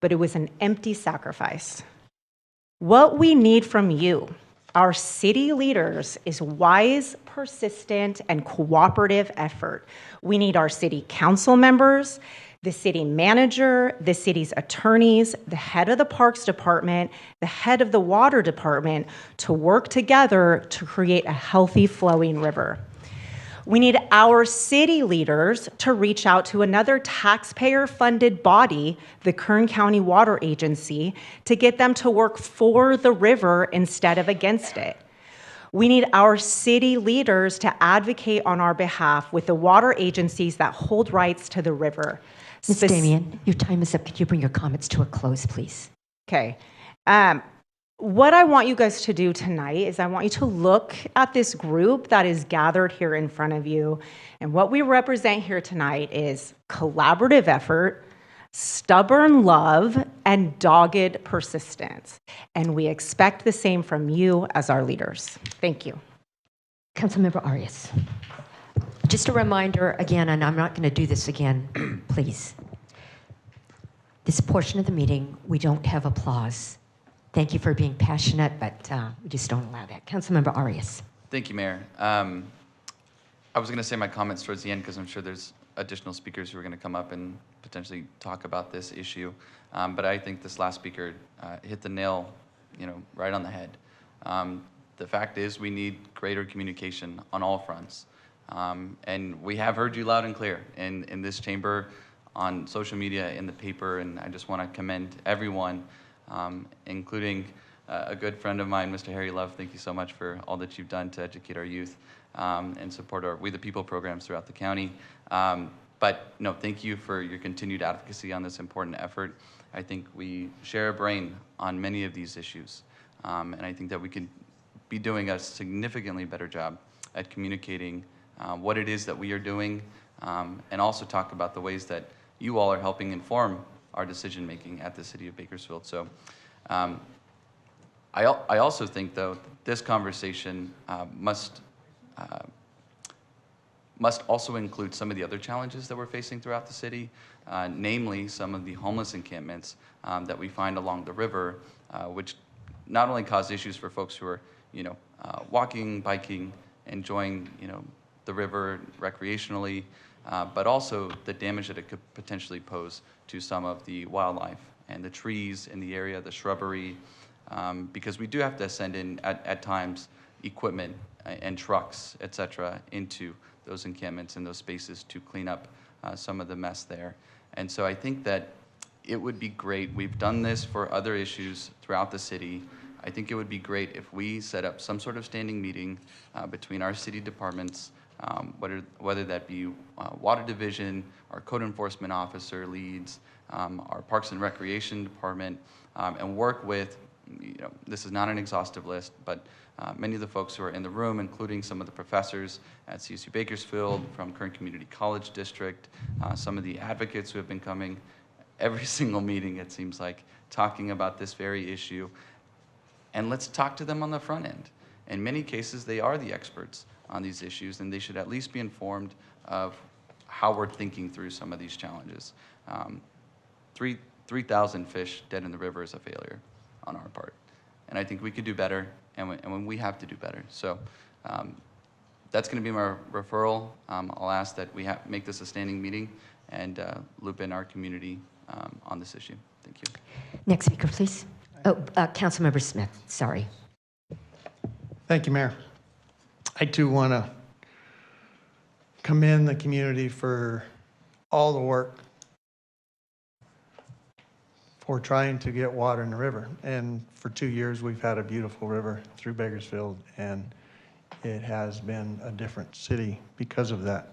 but it was an empty sacrifice. What we need from you, our city leaders, is wise, persistent, and cooperative effort. We need our city council members, the city manager, the city's attorneys, the head of the parks department, the head of the water department to work together to create a healthy flowing river. We need our city leaders to reach out to another taxpayer-funded body, the Kern County Water Agency, to get them to work for the river instead of against it. We need our city leaders to advocate on our behalf with the water agencies that hold rights to the river. Ms. Damian, your time is up. Could you bring your comments to a close, please? Okay. What I want you guys to do tonight is I want you to look at this group that is gathered here in front of you. And what we represent here tonight is collaborative effort, stubborn love, and dogged persistence. And we expect the same from you as our leaders. Thank you. Councilmember Arias. Just a reminder again, and I'm not going to do this again, please. This portion of the meeting, we don't have applause. Thank you for being passionate, but we just don't allow that. Councilmember Arias. Thank you, Mayor. I was going to say my comments towards the end because I'm sure there's additional speakers who are going to come up and potentially talk about this issue. But I think this last speaker hit the nail, right on the head. The fact is we need greater communication on all fronts. And we have heard you loud and clear in this chamber, on social media, in the paper, and I just want to commend everyone, including a good friend of mine, Mr. Harry Love. Thank you so much for all that you've done to educate our youth and support our We the People programs throughout the county. But no, thank you for your continued advocacy on this important effort. I think we share a brain on many of these issues, and I think that we could be doing a significantly better job at communicating what it is that we are doing, and also talk about the ways that you all are helping inform our decision making at the City of Bakersfield. So I also think, though, this conversation must also include some of the other challenges that we're facing throughout the city, namely some of the homeless encampments that we find along the river, which not only cause issues for folks who are, walking, biking, enjoying, the river recreationally, but also the damage that it could potentially pose to some of the wildlife and the trees in the area, the shrubbery, because we do have to send in, at times, equipment and trucks, et cetera, into those encampments and those spaces to clean up some of the mess there. And so I think that it would be great. We've done this for other issues throughout the city. I think it would be great if we set up some sort of standing meeting between our city departments, whether that be Water Division, our Code Enforcement Officer leads, our Parks and Recreation Department, and work with, this is not an exhaustive list, but many of the folks who are in the room, including some of the professors at CSU Bakersfield, from Kern Community College District, some of the advocates who have been coming every single meeting, it seems like, talking about this very issue. And let's talk to them on the front end. In many cases, they are the experts on these issues, and they should at least be informed of how we're thinking through some of these challenges. 3,000 fish dead in the river is a failure on our part. And I think we could do better, and we have to do better. So that's going to be my referral. I'll ask that we make this a standing meeting and loop in our community on this issue. Thank you. Next speaker, please. Oh, Councilmember Smith, sorry. Thank you, Mayor. I too want to commend the community for all the work for trying to get water in the river. And for 2 years, we've had a beautiful river through Bakersfield, and it has been a different city because of that.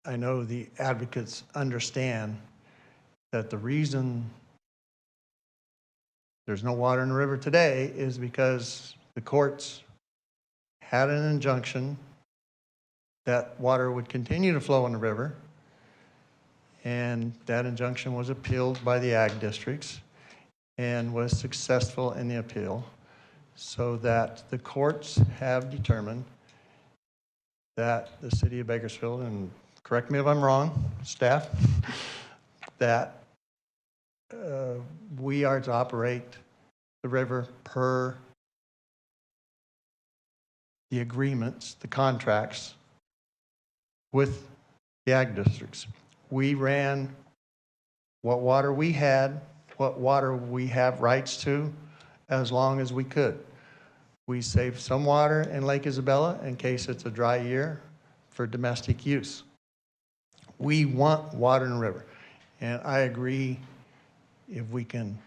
I know the advocates understand that the reason there's no water in the river today is because the courts had an injunction that water would continue to flow in the river, and that injunction was appealed by the ag districts and was successful in the appeal, so that the courts have determined that the city of Bakersfield, and correct me if I'm wrong, staff, that we are to operate the river per the agreements, the contracts with the ag districts. We ran what water we had, what water we have rights to, as long as we could. We saved some water in Lake Isabella in case it's a dry year for domestic use. We want water in the river. And I agree, if we can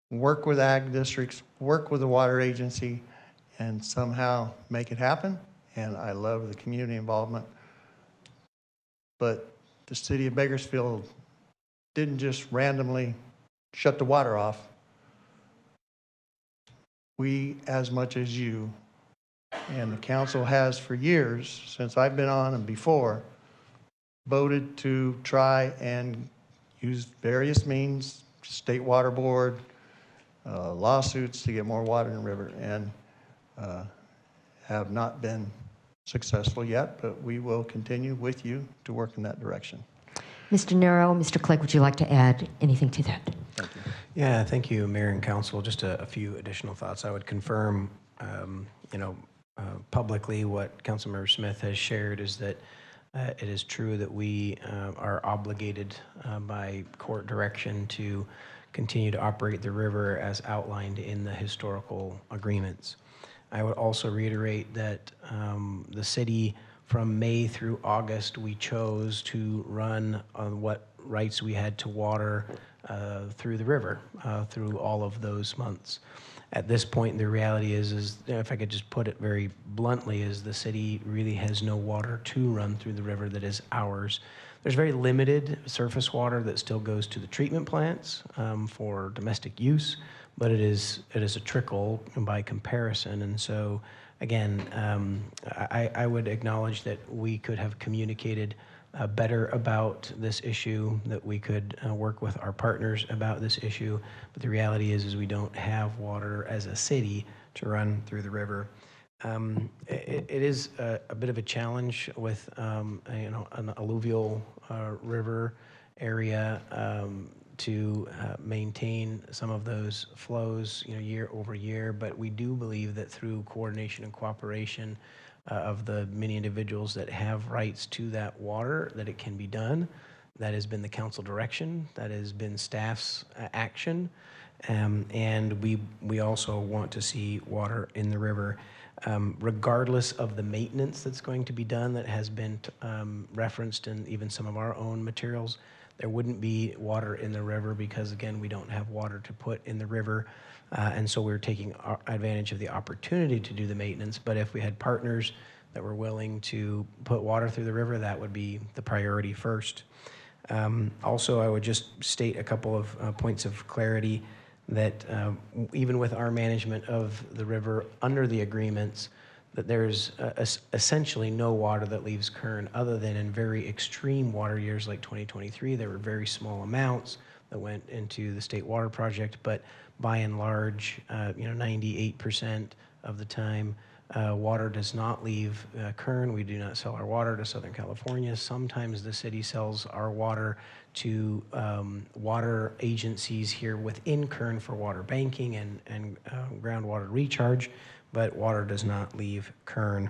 work with ag districts, work with the water agency, and somehow make it happen. And I love the community involvement. But the city of Bakersfield didn't just randomly shut the water off. We, as much as you, and the council has for years, since I've been on and before, voted to try and use various means, state water board, lawsuits to get more water in the river, and have not been successful yet, but we will continue with you to work in that direction. Mr. Nero, Mr. Clegg, would you like to add anything to that? Thank you. Yeah, thank you, Mayor and Council. Just a few additional thoughts. I would confirm, publicly what Councilmember Smith has shared is that it is true that we are obligated by court direction to continue to operate the river as outlined in the historical agreements. I would also reiterate that the city, from May through August, we chose to run on what rights we had to water through the river through all of those months. At this point, the reality is if I could just put it very bluntly, is the city really has no water to run through the river that is ours. There's very limited surface water that still goes to the treatment plants for domestic use, but it is a trickle by comparison. And so, again, I would acknowledge that we could have communicated better about this issue, that we could work with our partners about this issue. But the reality is we don't have water as a city to run through the river. It is a bit of a challenge with an alluvial river area to maintain some of those flows, year over year. But we do believe that through coordination and cooperation of the many individuals that have rights to that water, that it can be done. That has been the council direction. That has been staff's action. And we also want to see water in the river. Regardless of the maintenance that's going to be done that has been referenced in even some of our own materials, there wouldn't be water in the river because, again, we don't have water to put in the river. And so we're taking advantage of the opportunity to do the maintenance. But if we had partners that were willing to put water through the river, that would be the priority first. Also, I would just state a couple of points of clarity that even with our management of the river under the agreements, that there's essentially no water that leaves Kern other than in very extreme water years like 2023. There were very small amounts that went into the state water project, but by and large, 98% of the time, water does not leave Kern. We do not sell our water to Southern California. Sometimes the city sells our water to water agencies here within Kern for water banking and groundwater recharge, but water does not leave Kern.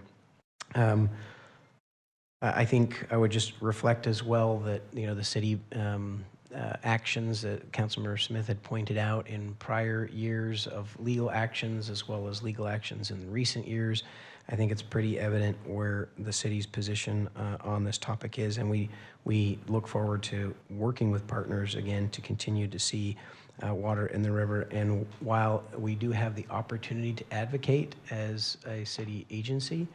I think I would just reflect as well that the city actions that Councilmember Smith had pointed out in prior years of legal actions as well as legal actions in recent years. I think it's pretty evident where the city's position on this topic is, and we look forward to working with partners again to continue to see water in the river. And while we do have the opportunity to advocate as a city agency,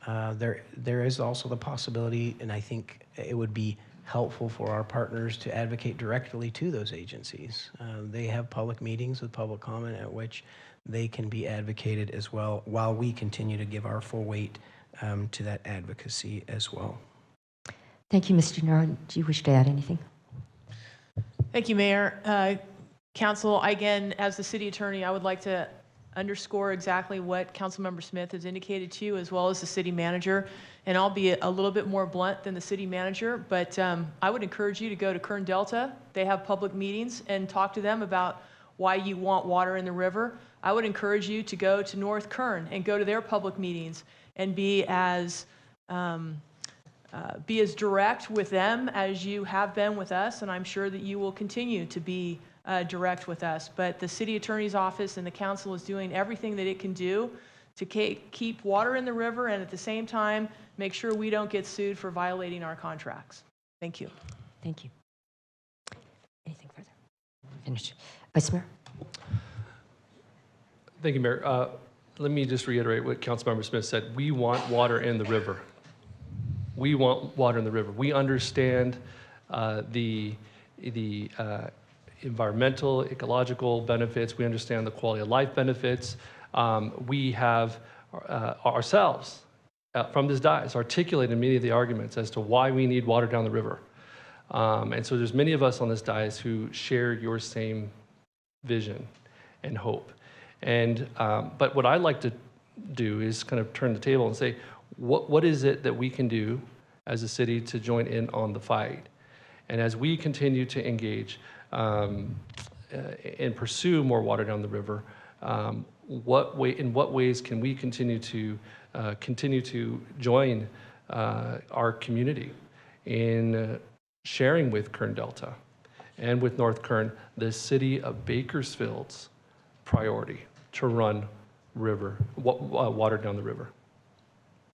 there is also the possibility, and I think it would be helpful for our partners to advocate directly to those agencies. They have public meetings with public comment at which they can be advocated as well, while we continue to give our full weight to that advocacy as well. Thank you, Mr. Nara. Do you wish to add anything? Thank you, Mayor. Council, again, as the city attorney, I would like to underscore exactly what Councilmember Smith has indicated to you, as well as the city manager. And I'll be a little bit more blunt than the city manager, but I would encourage you to go to Kern Delta. They have public meetings, and talk to them about why you want water in the river. I would encourage you to go to North Kern and go to their public meetings and be as direct with them as you have been with us, and I'm sure that you will continue to be direct with us. But the city attorney's office and the council is doing everything that it can do to keep water in the river, and at the same time, make sure we don't get sued for violating our contracts. Thank you. Thank you. Anything further? Finished. Vice Mayor? Thank you, Mayor. Let me just reiterate what Councilmember Smith said. We want water in the river. We want water in the river. We understand the environmental, ecological benefits. We understand the quality of life benefits. We have ourselves, from this dais, articulated many of the arguments as to why we need water down the river. And so there's many of us on this dais who share your same vision and hope. And but what I'd like to do is kind of turn the table and say, what is it that we can do as a city to join in on the fight? And as we continue to engage and pursue more water down the river, in what ways can we continue to join our community in sharing with Kern Delta and with North Kern the city of Bakersfield's priority to run water down the river?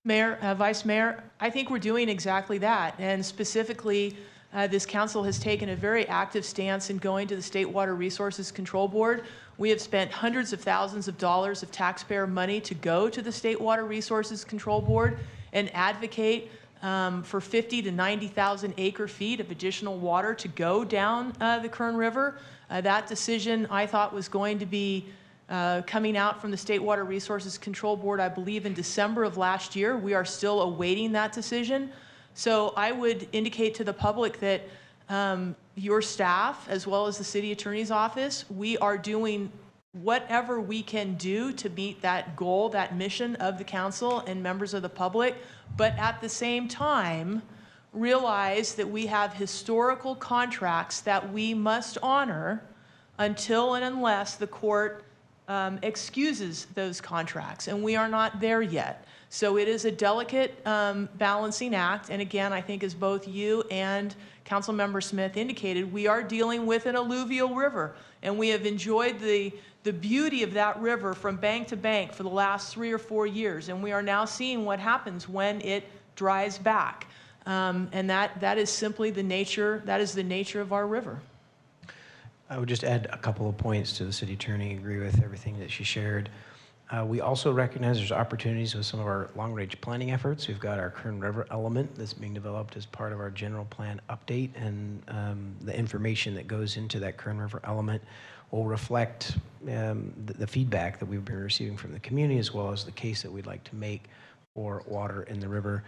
Mayor, Vice Mayor, I think we're doing exactly that. And specifically, this council has taken a very active stance in going to the State Water Resources Control Board. We have spent hundreds of thousands of dollars of taxpayer money to go to the State Water Resources Control Board and advocate for 50 to 90,000 acre feet of additional water to go down the Kern River. That decision, I thought, was going to be coming out from the State Water Resources Control Board, I believe, in December of last year. We are still awaiting that decision. So I would indicate to the public that your staff, as well as the city attorney's office, we are doing whatever we can do to meet that goal, that mission of the council and members of the public, but at the same time, realize that we have historical contracts that we must honor until and unless the court excuses those contracts, and we are not there yet. So it is a delicate balancing act, and again, I think as both you and Councilmember Smith indicated, we are dealing with an alluvial river, and we have enjoyed the beauty of that river from bank to bank for the last 3 or 4 years, and we are now seeing what happens when it dries back. And that is simply the nature of our river. I would just add a couple of points to the city attorney. Agree with everything that she shared. We also recognize there's opportunities with some of our long-range planning efforts. We've got our Kern River element that's being developed as part of our general plan update, and the information that goes into that Kern River element will reflect the feedback that we've been receiving from the community, as well as the case that we'd like to make for water in the river.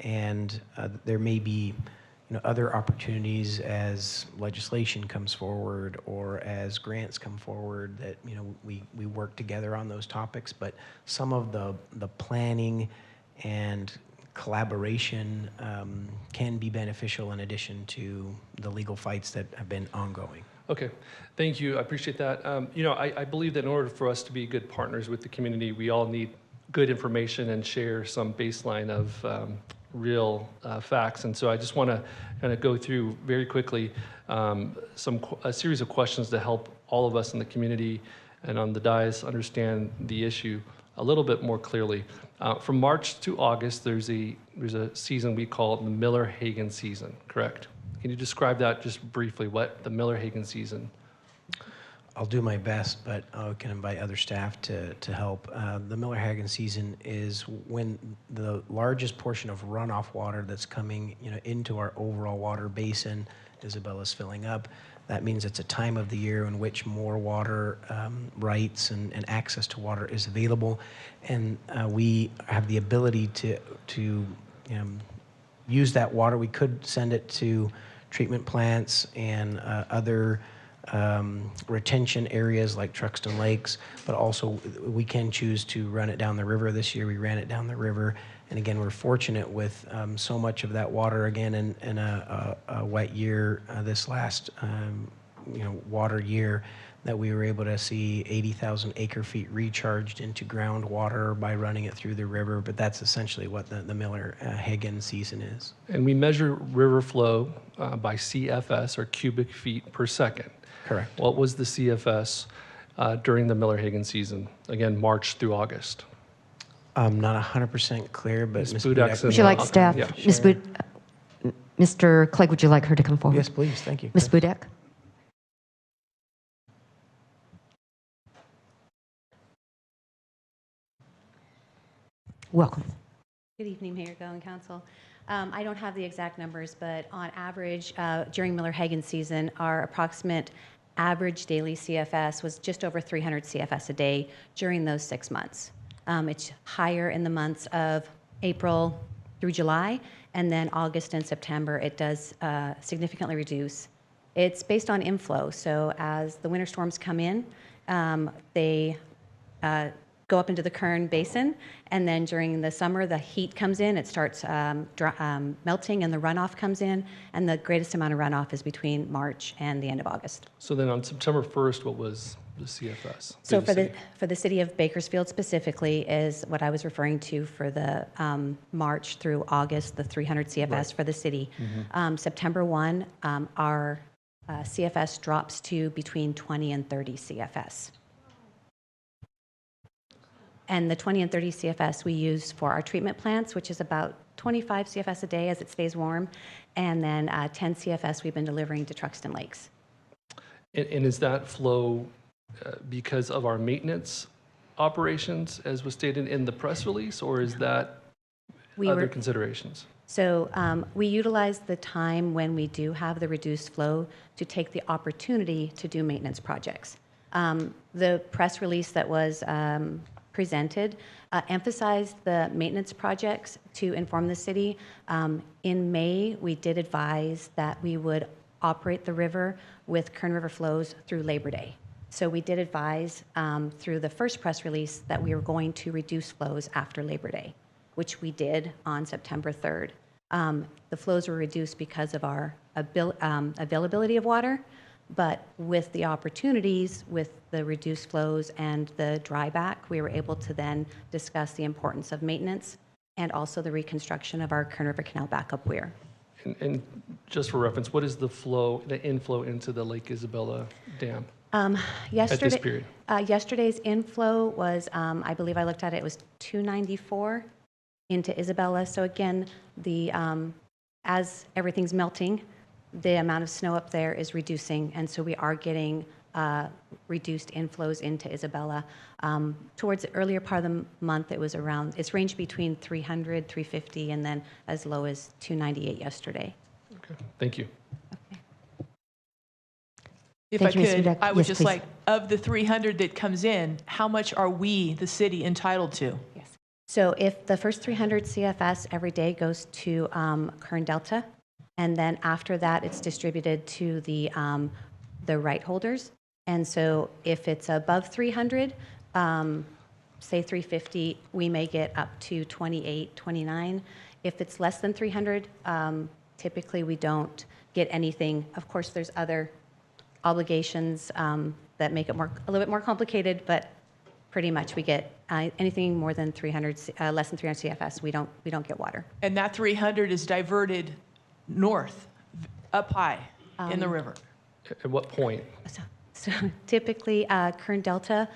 There may be other opportunities as legislation comes forward or as grants come forward that we work together on those topics. But some of the planning and collaboration can be beneficial in addition to the legal fights that have been ongoing. Okay, thank you. I appreciate that. I believe that in order for us to be good partners with the community, we all need good information and share some baseline of real facts. And so I just want to kind of go through very quickly a series of questions to help all of us in the community and on the dais understand the issue a little bit more clearly. From March to August, there's a season we call the Miller-Hagen season, correct? Can you describe that just briefly, what the Miller-Hagen season? I'll do my best, but I can invite other staff to help. The Miller-Hagen season is when the largest portion of runoff water that's coming into our overall water basin, Isabella's filling up. That means it's a time of the year in which more water rights and access to water is available. And we have the ability to use that water. We could send it to treatment plants and other retention areas like Truxton Lakes, but also we can choose to run it down the river. This year we ran it down the river, and again we're fortunate with so much of that water again in a wet year, this last water year, that we were able to see 80,000 acre-feet recharged into groundwater by running it through the river. But that's essentially what the Miller-Hagen season is. And we measure river flow by CFS, or cubic feet per second. Correct. What was the CFS during the Miller-Hagen season? Again, March through August. I'm not 100% clear, but Ms. Budek. Would you like staff? Yeah. Mr. Clegg, would you like her to come forward? Yes, please. Thank you. Ms. Budek? Welcome. Good evening, Mayor, Go, and Council. I don't have the exact numbers, but on average, during Miller-Hagen season, our approximate average daily CFS was just over 300 CFS a day during those 6 months. It's higher in the months of April through July, and then August and September, it does significantly reduce. It's based on inflow, so as the winter storms come in, they go up into the Kern Basin, and then during the summer, the heat comes in, it starts melting, and the runoff comes in, and the greatest amount of runoff is between March and the end of August. So then on September 1st, what was the CFS? So for the city of Bakersfield specifically is what I was referring to for the March through August, the 300 CFS Right. for the city. Mhm. September 1, our CFS drops to between 20 and 30 CFS. And the 20 and 30 CFS we use for our treatment plants, which is about 25 CFS a day as it stays warm, and then 10 CFS we've been delivering to Truxton Lakes. And is that flow because of our maintenance operations, as was stated in the press release, or is that other considerations? So we utilize the time when we do have the reduced flow to take the opportunity to do maintenance projects. The press release that was presented emphasized the maintenance projects to inform the city. In May, we did advise that we would operate the river with Kern River flows through Labor Day. So we did advise through the first press release that we were going to reduce flows after Labor Day, which we did on September 3rd. The flows were reduced because of our availability of water, But with the opportunities, with the reduced flows and the dry back, we were able to then discuss the importance of maintenance and also the reconstruction of our Kern River Canal backup weir. And just for reference, what is the inflow into the Lake Isabella Dam at this period? Yesterday's inflow was, I believe I looked at it, it was 294 into Isabella. So again, as everything's melting, the amount of snow up there is reducing, and so we are getting reduced inflows into Isabella. Towards the earlier part of the month, it's ranged between 300, 350, and then as low as 298 yesterday. Okay, thank you. If Thank I you, Ms. could, Hudak. I would Yes, just please. like, of the 300 that comes in, how much are we, the city, entitled to? Yes. So if the first 300 CFS every day goes to Kern Delta, and then after that, it's distributed to the right holders. And so if it's above 300, say 350, we may get up to 28, 29. If it's less than 300, typically we don't get anything. Of course, there's other obligations that make it a little bit more complicated, but pretty much we get anything more than 300, less than 300 CFS, we don't get water. And that 300 is diverted north, up high in the river. At what point? So typically, Kern Delta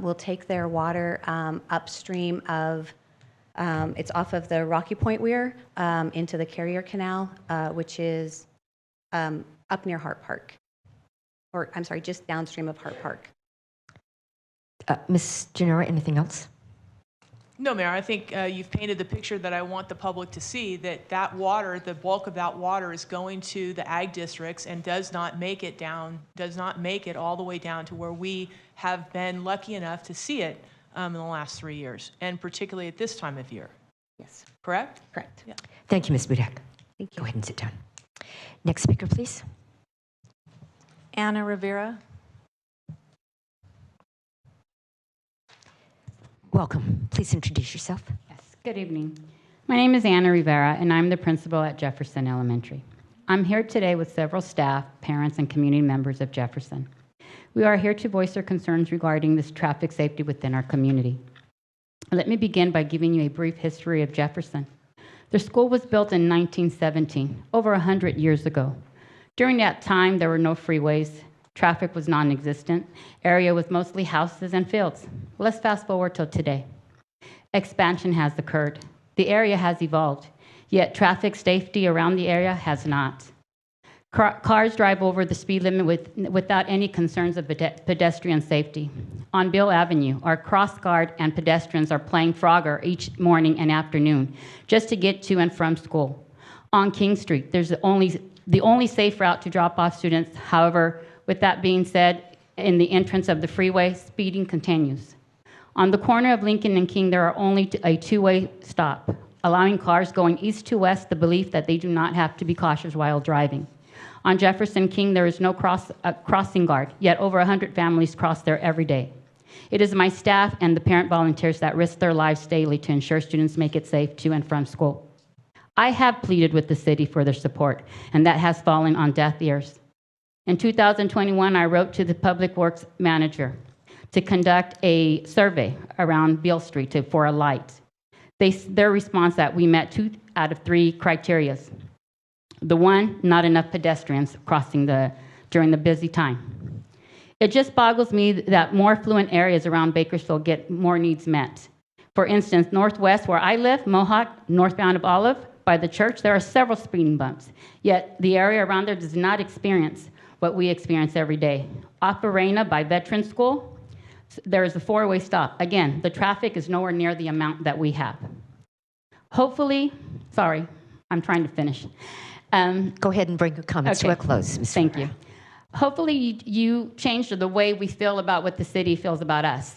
will take their water upstream of, it's off of the Rocky Point Weir into the Carrier Canal, which is up near Hart Park. Or, I'm sorry, just downstream of Hart Park. Ms. Gennaro, anything else? No, Mayor, I think you've painted the picture that I want the public to see, that water, the bulk of that water is going to the ag districts and does not make it all the way down to where we have been lucky enough to see it in the last 3 years, and particularly at this time of year. Yes. Correct? Correct. Yeah. Thank you, Ms. Budak. Thank you. Go ahead and sit down. Next speaker, please. Anna Rivera. Welcome. Please introduce yourself. Yes, good evening. My name is Anna Rivera, and I'm the principal at Jefferson Elementary. I'm here today with several staff, parents, and community members of Jefferson. We are here to voice our concerns regarding this traffic safety within our community. Let me begin by giving you a brief history of Jefferson. The school was built in 1917, over 100 years ago. During that time, there were no freeways. Traffic was non-existent. Area was mostly houses and fields. Let's fast forward till today. Expansion has occurred. The area has evolved, yet traffic safety around the area has not. Cars drive over the speed limit without any concerns of pedestrian safety. On Bill Avenue, our cross guard and pedestrians are playing Frogger each morning and afternoon just to get to and from school. On King Street, there's the only safe route to drop off students. However, with that being said, in the entrance of the freeway, speeding continues. On the corner of Lincoln and King, there are only a two-way stop, allowing cars going east to west the belief that they do not have to be cautious while driving. On Jefferson King, there is no crossing guard, yet over 100 families cross there every day. It is my staff and the parent volunteers that risk their lives daily to ensure students make it safe to and from school. I have pleaded with the city for their support, and that has fallen on deaf ears. In 2021, I wrote to the Public Works Manager to conduct a survey around Beale Street for a light. Their response that we met 2 out of 3 criteria. The one, not enough pedestrians crossing during the busy time. It just boggles me that more affluent areas around Bakersfield get more needs met. For instance, northwest where I live, Mohawk, northbound of Olive, by the church, there are several speeding bumps, yet the area around there does not experience what we experience every day. Off Arena by Veteran School, there is a 4-way stop. Again, the traffic is nowhere near the amount that we have. Hopefully, sorry, I'm trying to finish. Go ahead and bring your comments to a close, Ms. Thank you. Hopefully you changed the way we feel about what the city feels about us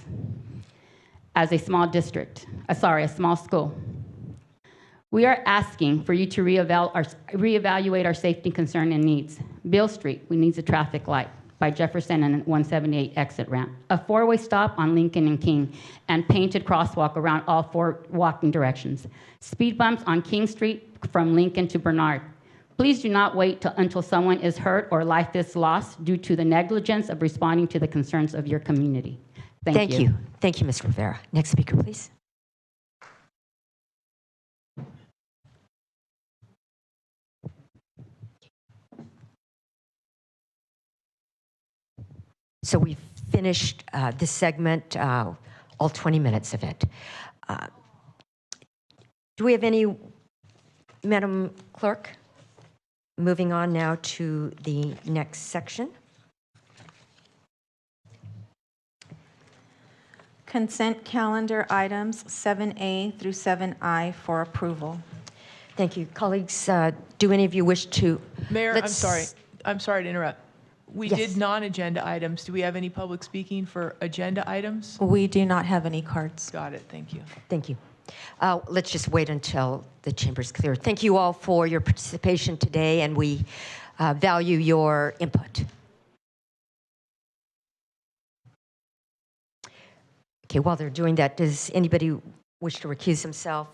as a small district, a small school. We are asking for you to reevaluate our safety concern and needs. Beale Street, we need a traffic light by Jefferson and 178 exit ramp, a 4-way stop on Lincoln and King, and painted crosswalk around all 4 walking directions. Speed bumps on King Street from Lincoln to Bernard. Please do not wait until someone is hurt or life is lost due to the negligence of responding to the concerns of your community. Thank you. Thank you, Ms. Rivera. Next speaker, please. So we've finished this segment, all 20 minutes of it. Do we have any, Madam Clerk? Moving on now to the next section. Consent calendar items 7A through 7I for approval. Thank you. Colleagues, do any of you wish to? Mayor, I'm sorry. I'm sorry to interrupt. We Yes. did non-agenda items. Do we have any public speaking for agenda items? We do not have any cards. Got it. Thank you. Thank you. Let's just wait until the chamber's clear. Thank you all for your participation today, and we value your input. Okay, while they're doing that, does anybody wish to recuse himself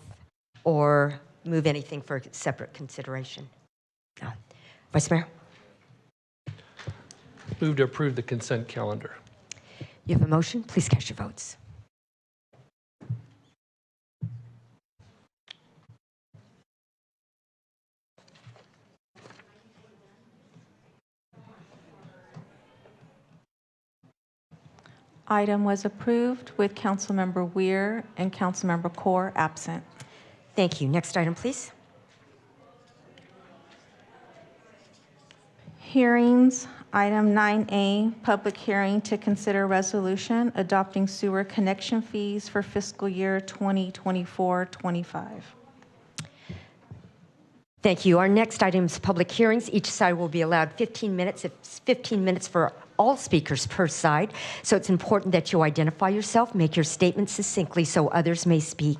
or move anything for separate consideration? No. Vice Mayor? Move to approve the consent calendar. You have a motion? Please cast your votes. Item was approved with Councilmember Weir and Councilmember Kaur absent. Thank you. Next item, please. Hearings, item 9A, public hearing to consider resolution adopting sewer connection fees for fiscal year 2024-25. Thank you. Our next item is public hearings. Each side will be allowed 15 minutes. It's 15 minutes for all speakers per side. So it's important that you identify yourself, make your statements succinctly so others may speak.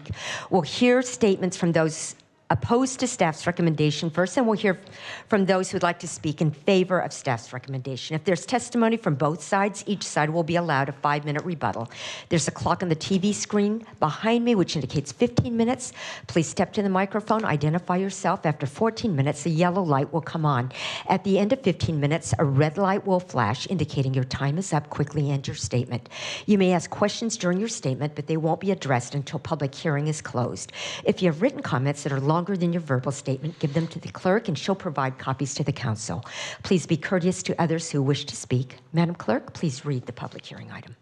We'll hear statements from those opposed to staff's recommendation first, and we'll hear from those who'd like to speak in favor of staff's recommendation. If there's testimony from both sides, each side will be allowed a 5-minute rebuttal. There's a clock on the TV screen behind me which indicates 15 minutes. Please step to the microphone, identify yourself. After 14 minutes, a yellow light will come on. At the end of 15 minutes, a red light will flash indicating your time is up. Quickly end your statement. You may ask questions during your statement, but they won't be addressed until public hearing is closed. If you have written comments that are longer than your verbal statement, give them to the clerk and she'll provide copies to the council. Please be courteous to others who wish to speak. Madam Clerk, please read the public hearing item.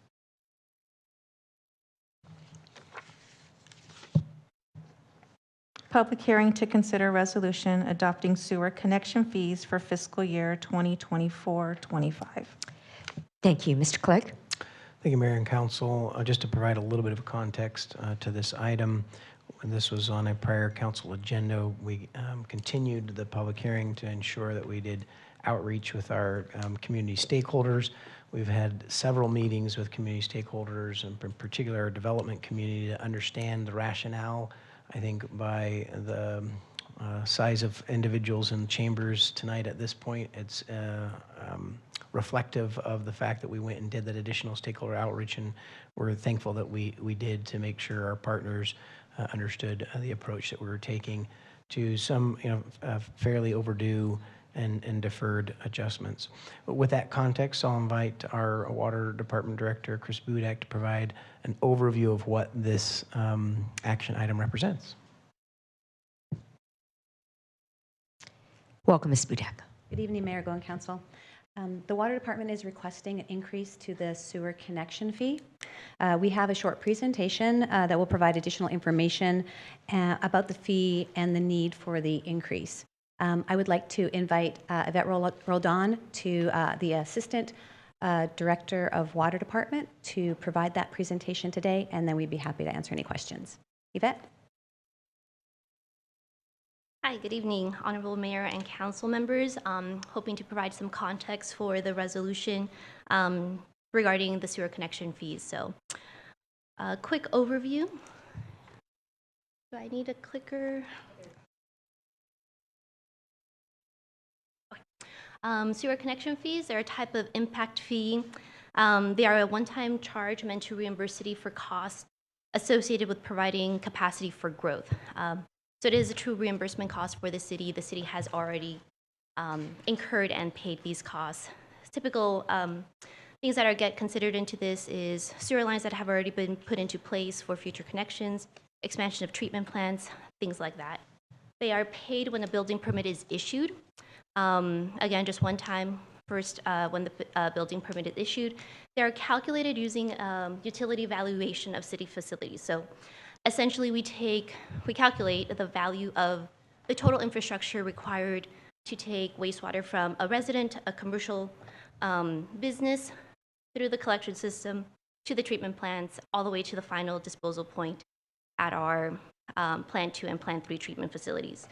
Public hearing to consider resolution adopting sewer connection fees for fiscal year 2024-25. Thank you. Mr. Clegg? Thank you, Mayor and Council. Just to provide a little bit of context to this item, when this was on a prior council agenda, we continued the public hearing to ensure that we did outreach with our community stakeholders. We've had several meetings with community stakeholders, and in particular our development community, to understand the rationale. I think by the size of individuals in chambers tonight at this point, it's reflective of the fact that we went and did that additional stakeholder outreach, and we're thankful that we did, to make sure our partners understood the approach that we were taking to some fairly overdue and deferred adjustments. But with that context, I'll invite our Water Department Director, Chris Budak, to provide an overview of what this action item represents. Welcome, Ms. Budak. Good evening, Mayor, Go and Council. The Water Department is requesting an increase to the sewer connection fee. We have a short presentation that will provide additional information about the fee and the need for the increase. I would like to invite Yvette Roldan, to the Assistant Director of Water Department, to provide that presentation today, and then we'd be happy to answer any questions. Yvette? Hi, good evening, Honorable Mayor and Council members. Hoping to provide some context for the resolution regarding the sewer connection fees. So, a quick overview. Do I need a clicker? Sewer connection fees are a type of impact fee. They are a one-time charge meant to reimburse city for costs associated with providing capacity for growth. So it is a true reimbursement cost for the city. The city has already incurred and paid these costs. Typical things that get considered into this is sewer lines that have already been put into place for future connections, expansion of treatment plants, things like that. They are paid when a building permit is issued. Again, just one time, first when the building permit is issued. They are calculated using utility valuation of city facilities. So essentially we calculate the value of the total infrastructure required to take wastewater from a resident, a commercial business, through the collection system, to the treatment plants, all the way to the final disposal point at our Plant 2 and Plant 3 treatment facilities.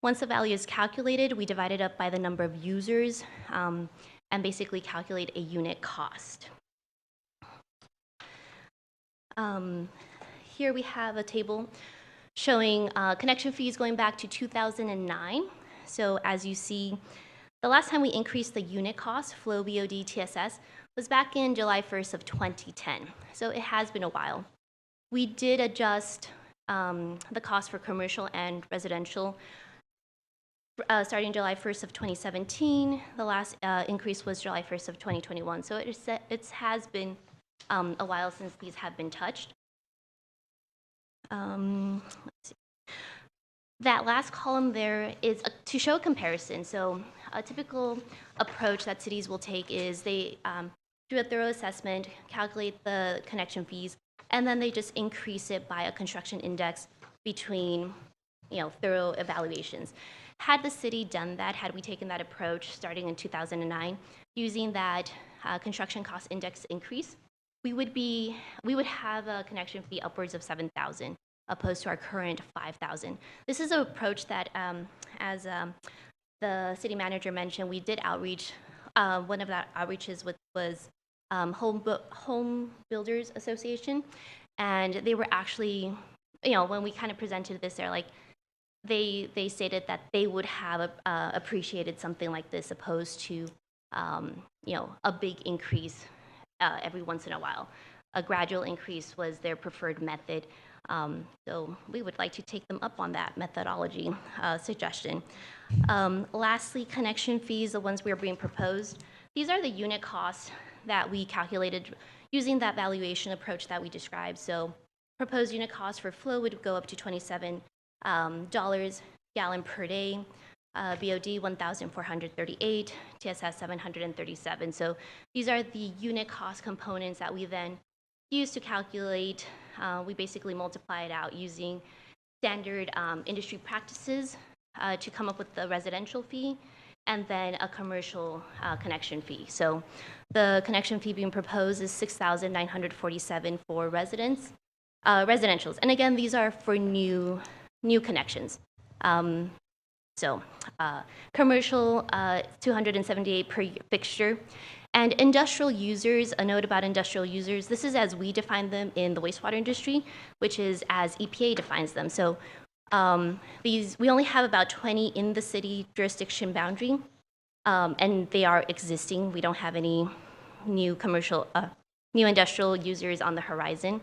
Once the value is calculated, we divide it up by the number of users and basically calculate a unit cost. Here we have a table showing connection fees going back to 2009. So as you see, the last time we increased the unit cost, flow, BOD, TSS, was back in July 1st of 2010. So it has been a while. We did adjust the cost for commercial and residential starting July 1st of 2017. The last increase was July 1st of 2021. So it has been a while since these have been touched. Let's see. That last column there is to show a comparison. So a typical approach that cities will take is they do a thorough assessment, calculate the connection fees, and then they just increase it by a construction index between, thorough evaluations. Had the city done that, had we taken that approach starting in 2009, using that construction cost index increase, we would have a connection fee upwards of $7,000 opposed to our current $5,000. This is an approach that, as the city manager mentioned, we did outreach. One of the outreaches was Home Builders Association, and they were actually, when we kind of presented this, they're like, they stated that they would have appreciated something like this opposed to, a big increase every once in a while. A gradual increase was their preferred method. So we would like to take them up on that methodology suggestion. Lastly, connection fees, the ones we are being proposed. These are the unit costs that we calculated using that valuation approach that we described. So proposed unit cost for flow would go up to $27 gallon per day, BOD 1,438, TSS 737. So these are the unit cost components that we then use to calculate. We basically multiply it out using standard industry practices to come up with the residential fee and then a commercial connection fee. So the connection fee being proposed is $6,947 for residentials. And again, these are for new connections. Commercial, $278 per fixture. And industrial users, a note about industrial users, this is as we define them in the wastewater industry, which is as EPA defines them. So we only have about 20 in the city jurisdiction boundary, and they are existing. We don't have any new industrial users on the horizon.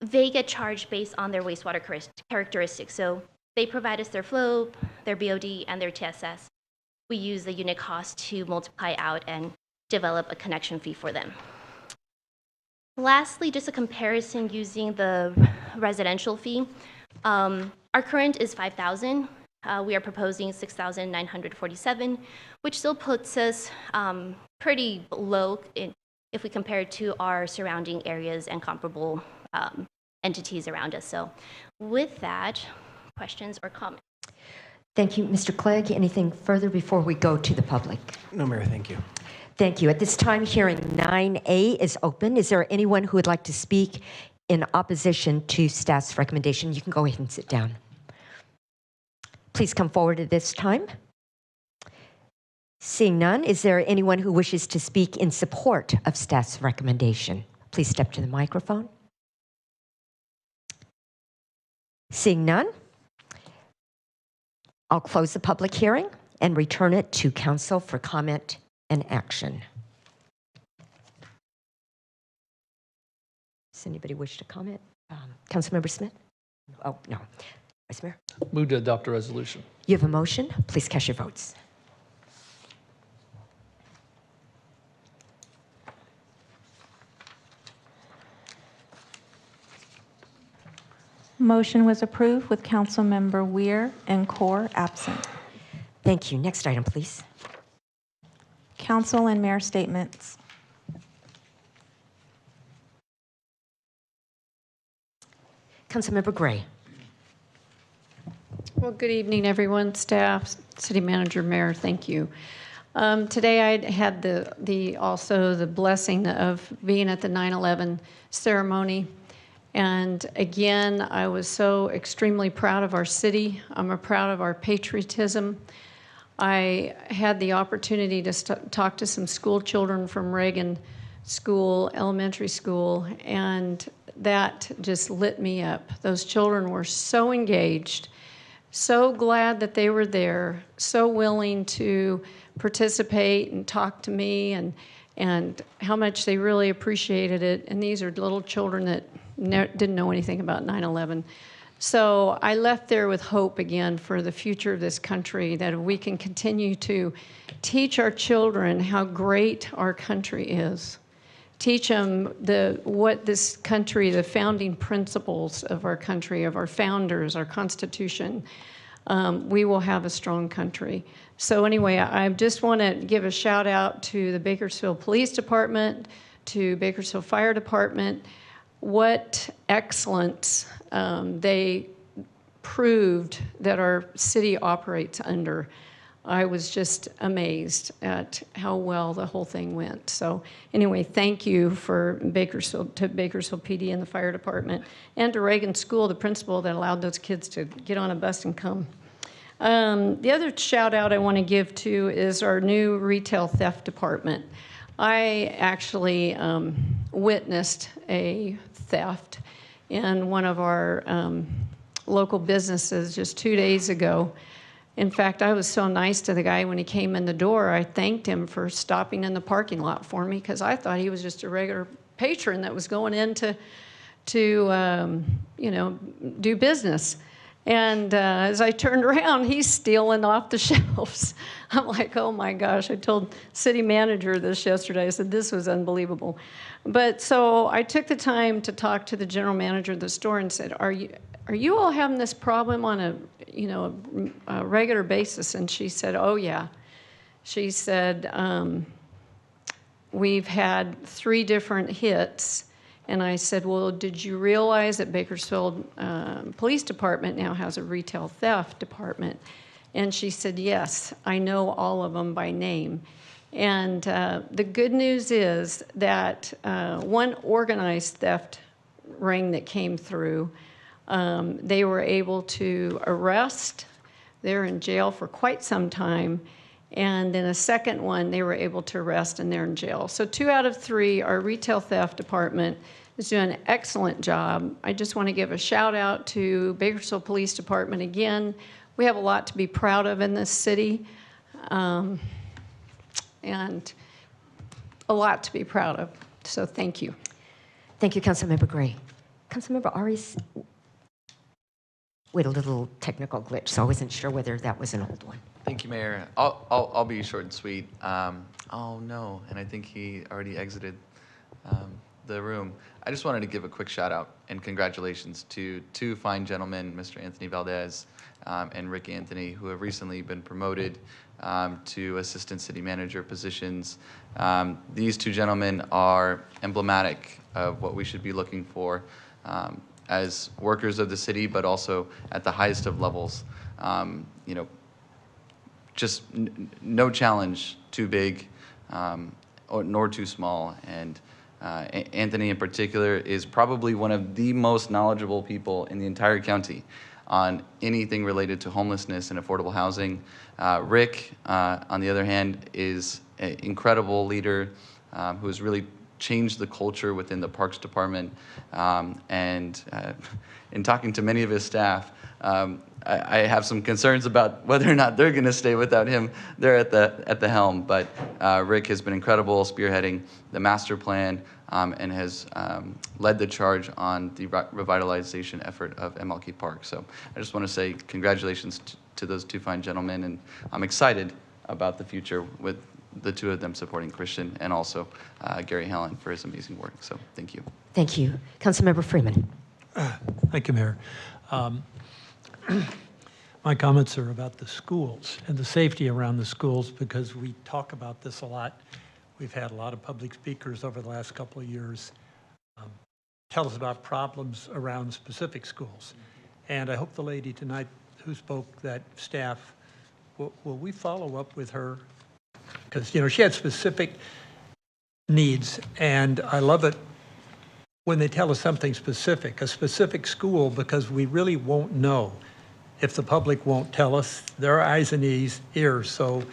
They get charged based on their wastewater characteristics. So they provide us their flow, their BOD, and their TSS. We use the unit cost to multiply out and develop a connection fee for them. Lastly, just a comparison using the residential fee. Our current is $5,000. We are proposing $6,947, which still puts us pretty low if we compare it to our surrounding areas and comparable entities around us. So with that, questions or comments? Thank you, Mr. Clegg. Anything further before we go to the public? No, Mayor, thank you. Thank you. At this time, hearing 9A is open. Is there anyone who would like to speak in opposition to staff's recommendation? You can go ahead and sit down. Please come forward at this time. Seeing none, is there anyone who wishes to speak in support of staff's recommendation? Please step to the microphone. Seeing none, I'll close the public hearing and return it to council for comment and action. Does anybody wish to comment? Councilmember Smith? Oh, no. Vice Mayor? Move to adopt a resolution. You have a motion. Please cast your votes. Motion was approved with Councilmember Weir and Core absent. Thank you. Next item, please. Council and mayor statements. Councilmember Gray. Well, good evening, everyone, staff, city manager, mayor, thank you. Today I had also the blessing of being at the 9/11 ceremony. And again, I was so extremely proud of our city. I'm proud of our patriotism. I had the opportunity to talk to some school children from Reagan School, elementary school, and that just lit me up. Those children were so engaged, so glad that they were there, so willing to participate and talk to me, and how much they really appreciated it. And these are little children that didn't know anything about 9/11. So I left there with hope again for the future of this country, that we can continue to teach our children how great our country is. Teach them what this country, the founding principles of our country, of our founders, our Constitution. We will have a strong country. So anyway, I just want to give a shout out to the Bakersfield Police Department, to Bakersfield Fire Department. What excellence they proved that our city operates under. I was just amazed at how well the whole thing went. So anyway, thank you for Bakersfield PD and the fire department, and to Reagan School, the principal that allowed those kids to get on a bus and come. The other shout out I want to give to is our new retail theft department. I actually witnessed a theft in one of our local businesses just 2 days ago. In fact, I was so nice to the guy when he came in the door. I thanked him for stopping in the parking lot for me, because I thought he was just a regular patron that was going in to do business. And as I turned around, he's stealing off the shelves. I'm like, oh my gosh. I told city manager this yesterday. I said, this was unbelievable. But so I took the time to talk to the general manager of the store and said, are you all having this problem on a regular basis? And she said, oh yeah. She said, we've had 3 different hits. And I said, well, did you realize that Bakersfield Police Department now has a retail theft department? And she said, yes, I know all of them by name. And the good news is that one organized theft ring that came through, they were able to arrest. They're in jail for quite some time. And then a second one, they were able to arrest, and they're in jail. So 2 out of 3, our retail theft department is doing an excellent job. I just want to give a shout out to Bakersfield Police Department again. We have a lot to be proud of in this city, and a lot to be proud of. So thank you. Thank you, Councilmember Gray. Councilmember Arias, we had a little technical glitch, so I wasn't sure whether that was an old one. Thank you, Mayor. I'll be short and sweet. Oh no, and I think he already exited the room. I just wanted to give a quick shout out and congratulations to 2 fine gentlemen, Mr. Anthony Valdez and Rick Anthony, who have recently been promoted to assistant city manager positions. These 2 gentlemen are emblematic of what we should be looking for as workers of the city, but also at the highest of levels. Just no challenge too big nor too small. And Anthony in particular is probably one of the most knowledgeable people in the entire county on anything related to homelessness and affordable housing. Rick, on the other hand, is an incredible leader who has really changed the culture within the Parks Department. And in talking to many of his staff, I have some concerns about whether or not they're going to stay without him there at the helm. But Rick has been incredible spearheading the master plan and has led the charge on the revitalization effort of MLK Park. So I just want to say congratulations to those two fine gentlemen, and I'm excited about the future with the two of them supporting Christian and also Gary Helen for his amazing work. So thank you. Thank you. Councilmember Freeman. Thank you, Mayor. My comments are about the schools and the safety around the schools, because we talk about this a lot. We've had a lot of public speakers over the last couple of years tell us about problems around specific schools. And I hope the lady tonight who spoke, that staff, will we follow up with her? Because, you know, she had specific needs, and I love it when they tell us something specific, a specific school, because we really won't know if the public won't tell us. There are eyes and ears, so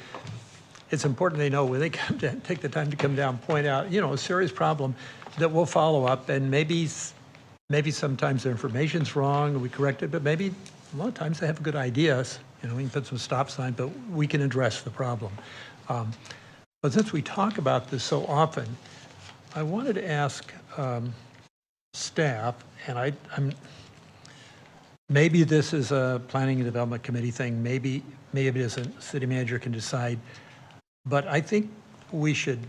it's important they know when they come to take the time to come down, point out, you know, a serious problem that we'll follow up, and maybe sometimes the information's wrong, we correct it, but maybe a lot of times they have good ideas. You know, we can put some stop signs, but we can address the problem. But since we talk about this so often, I wanted to ask staff, and maybe this is a planning and development committee thing, maybe it is a city manager can decide, but I think we should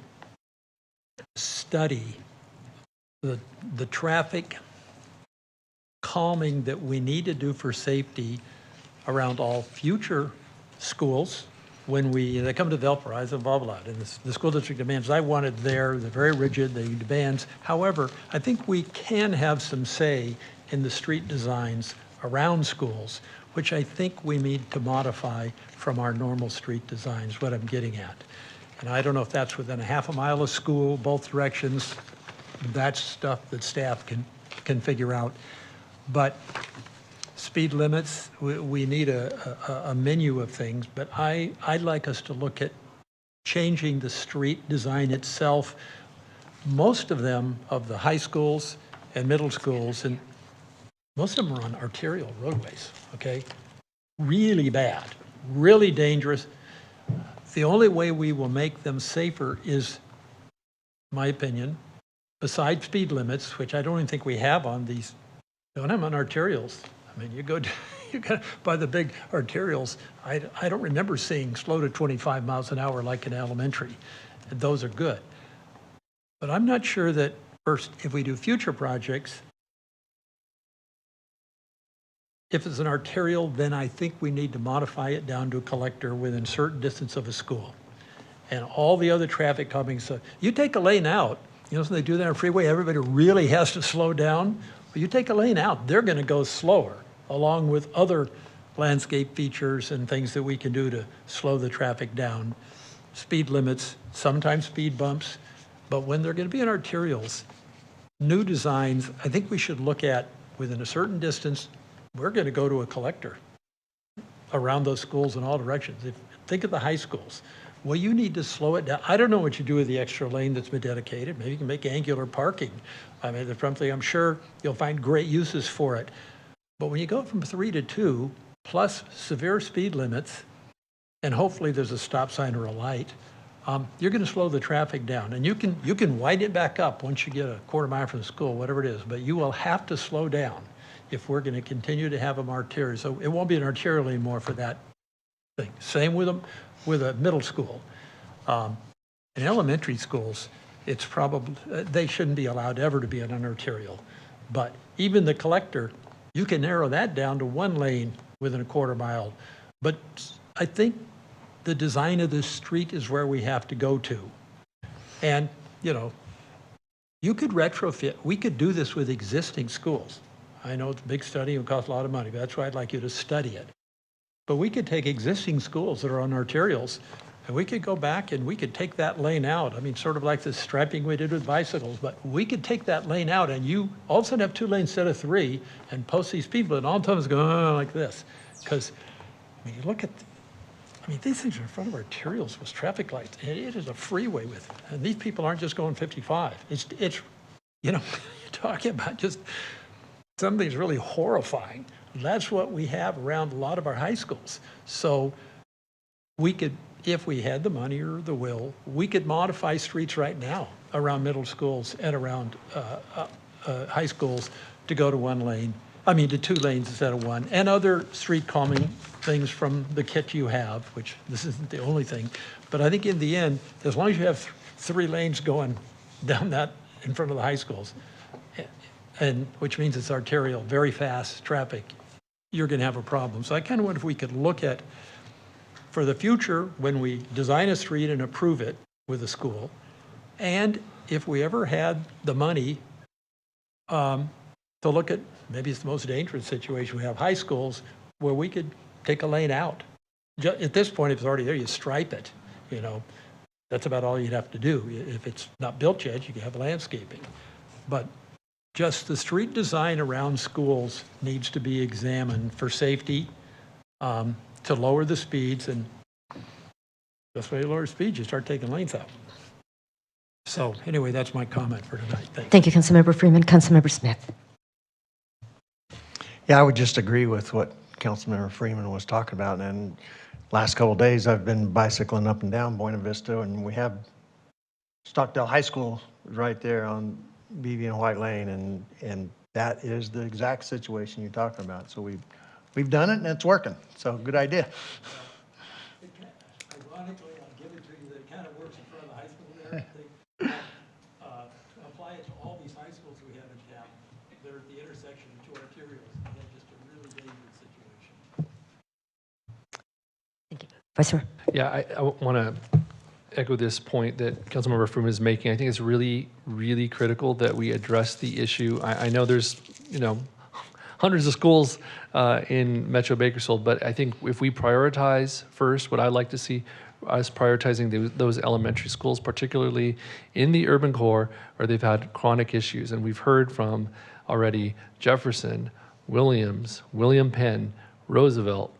study the traffic calming that we need to do for safety around all future schools. When they come to develop, I was involved a lot, and the school district demands I want it there. They're very rigid, they demands. However, I think we can have some say in the street designs around schools, which I think we need to modify from our normal street designs, what I'm getting at. And I don't know if that's within a half a mile of school, both directions. That's stuff that staff can figure out. But speed limits, we need a menu of things, but I'd like us to look at changing the street design itself. Most of them, of the high schools and middle schools, and most of them are on arterial roadways, okay? Really bad, really dangerous. The only way we will make them safer is, in my opinion, besides speed limits, which I don't even think we have on these, don't have on arterials. I mean, you go by the big arterials, I don't remember seeing slow to 25 miles an hour like in elementary. And those are good. But I'm not sure that, first, if we do future projects, if it's an arterial, then I think we need to modify it down to a collector within a certain distance of a school. And all the other traffic coming, so you take a lane out, you know, so they do that on a freeway, everybody really has to slow down. But you take a lane out, they're going to go slower, along with other landscape features and things that we can do to slow the traffic down. Speed limits, sometimes speed bumps, but when they're going to be in arterials, new designs, I think we should look at within a certain distance, we're going to go to a collector around those schools in all directions. Think of the high schools. Well, you need to slow it down. I don't know what you do with the extra lane that's been dedicated. Maybe you can make angular parking. I mean, frankly, I'm sure you'll find great uses for it. But when you go from 3 to 2, plus severe speed limits, and hopefully there's a stop sign or a light, you're going to slow the traffic down. And you can widen it back up once you get a quarter mile from the school, whatever it is. But you will have to slow down if we're going to continue to have them arterial. So it won't be an arterial anymore for that thing. Same with them with a middle school. In elementary schools, it's probably, they shouldn't be allowed ever to be an arterial. But even the collector, you can narrow that down to one lane within a quarter mile. But I think the design of the street is where we have to go to. And, you know, you could retrofit, we could do this with existing schools. I know it's a big study, it would cost a lot of money, but that's why I'd like you to study it. But we could take existing schools that are on arterials, and we could go back and we could take that lane out. I mean, sort of like the striping we did with bicycles, but we could take that lane out and you all of a sudden have 2 lanes instead of 3 and post these people, and all the time it's going like this. Because when you look at, I mean, these things are in front of arterials with traffic lights, and it is a freeway with, and these people aren't just going 55. It's you know, you're talking about just something's really horrifying. That's what we have around a lot of our high schools. So we could, if we had the money or the will, we could modify streets right now around middle schools and around high schools to go to to 2 lanes instead of 1, and other street calming things from the kit you have, which this isn't the only thing. But I think in the end, as long as you have 3 lanes going down that in front of the high schools, and which means it's arterial, very fast traffic, you're going to have a problem. So I kind of wonder if we could look at, for the future, when we design a street and approve it with a school, and if we ever had the money to look at, maybe it's the most dangerous situation, we have high schools where we could take a lane out. At this point, if it's already there, you stripe it, you know. That's about all you'd have to do. If it's not built yet, you can have landscaping. But just the street design around schools needs to be examined for safety, to lower the speeds, and that's why you lower speeds, you start taking lanes out. So anyway, that's my comment for tonight. Thank you, Councilmember Freeman. Councilmember Smith. Yeah, I would just agree with what Councilmember Freeman was talking about. And last couple of days, I've been bicycling up and down Buena Vista, and we have Stockdale High School right there on BB and White Lane, and that is the exact situation you're talking about. So we've done it, and it's working. So good idea. Ironically, I'll give it to you that it kind of works in front of the high school there. They apply it to all these high schools we have in town. They're at the intersection of 2 arterials, and they're just a really dangerous situation. Thank you. Vice Chair. Yeah, I want to echo this point that Councilmember Freeman is making. I think it's really, really critical that we address the issue. I know there's, hundreds of schools in Metro Bakersfield, but I think if we prioritize first, what I'd like to see us prioritizing those elementary schools, particularly in the urban core where they've had chronic issues. And we've heard from already Jefferson, Williams, William Penn, Roosevelt,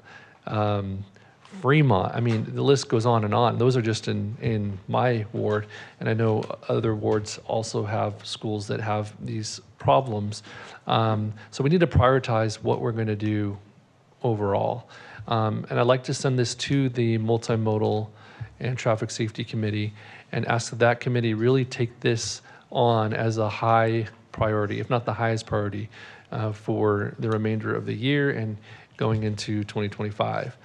Fremont. I mean, the list goes on and on. Those are just in my ward, and I know other wards also have schools that have these problems. So we need to prioritize what we're going to do overall. And I'd like to send this to the Multimodal and Traffic Safety Committee and ask that committee really take this on as a high priority, if not the highest priority, for the remainder of the year and going into 2025.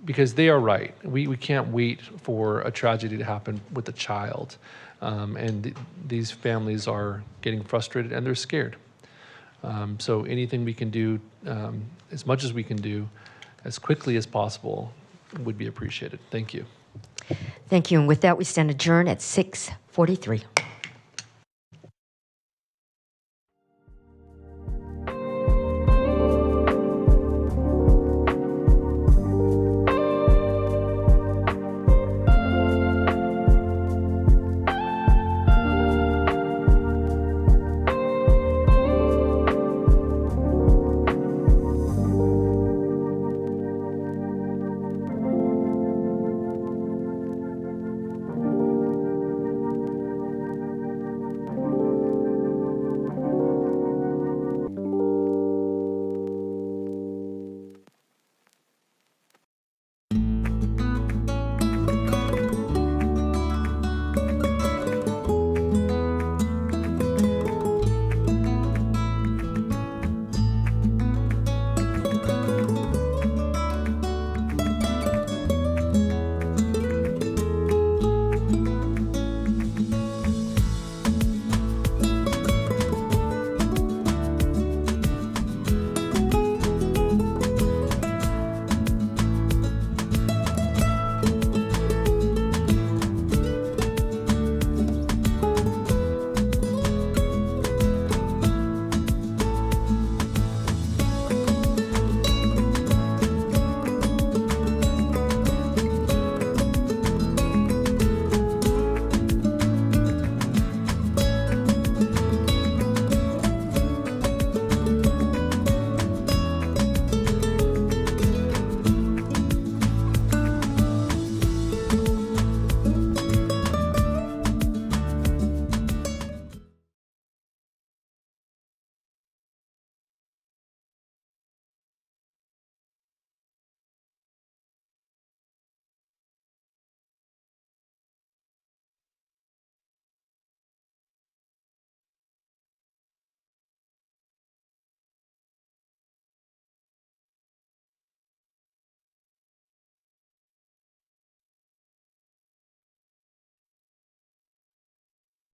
Because they are right. We can't wait for a tragedy to happen with a child. And these families are getting frustrated and they're scared. So anything we can do, as much as we can do, as quickly as possible, would be appreciated. Thank you. Thank you. And with that, we stand adjourned at 6:43.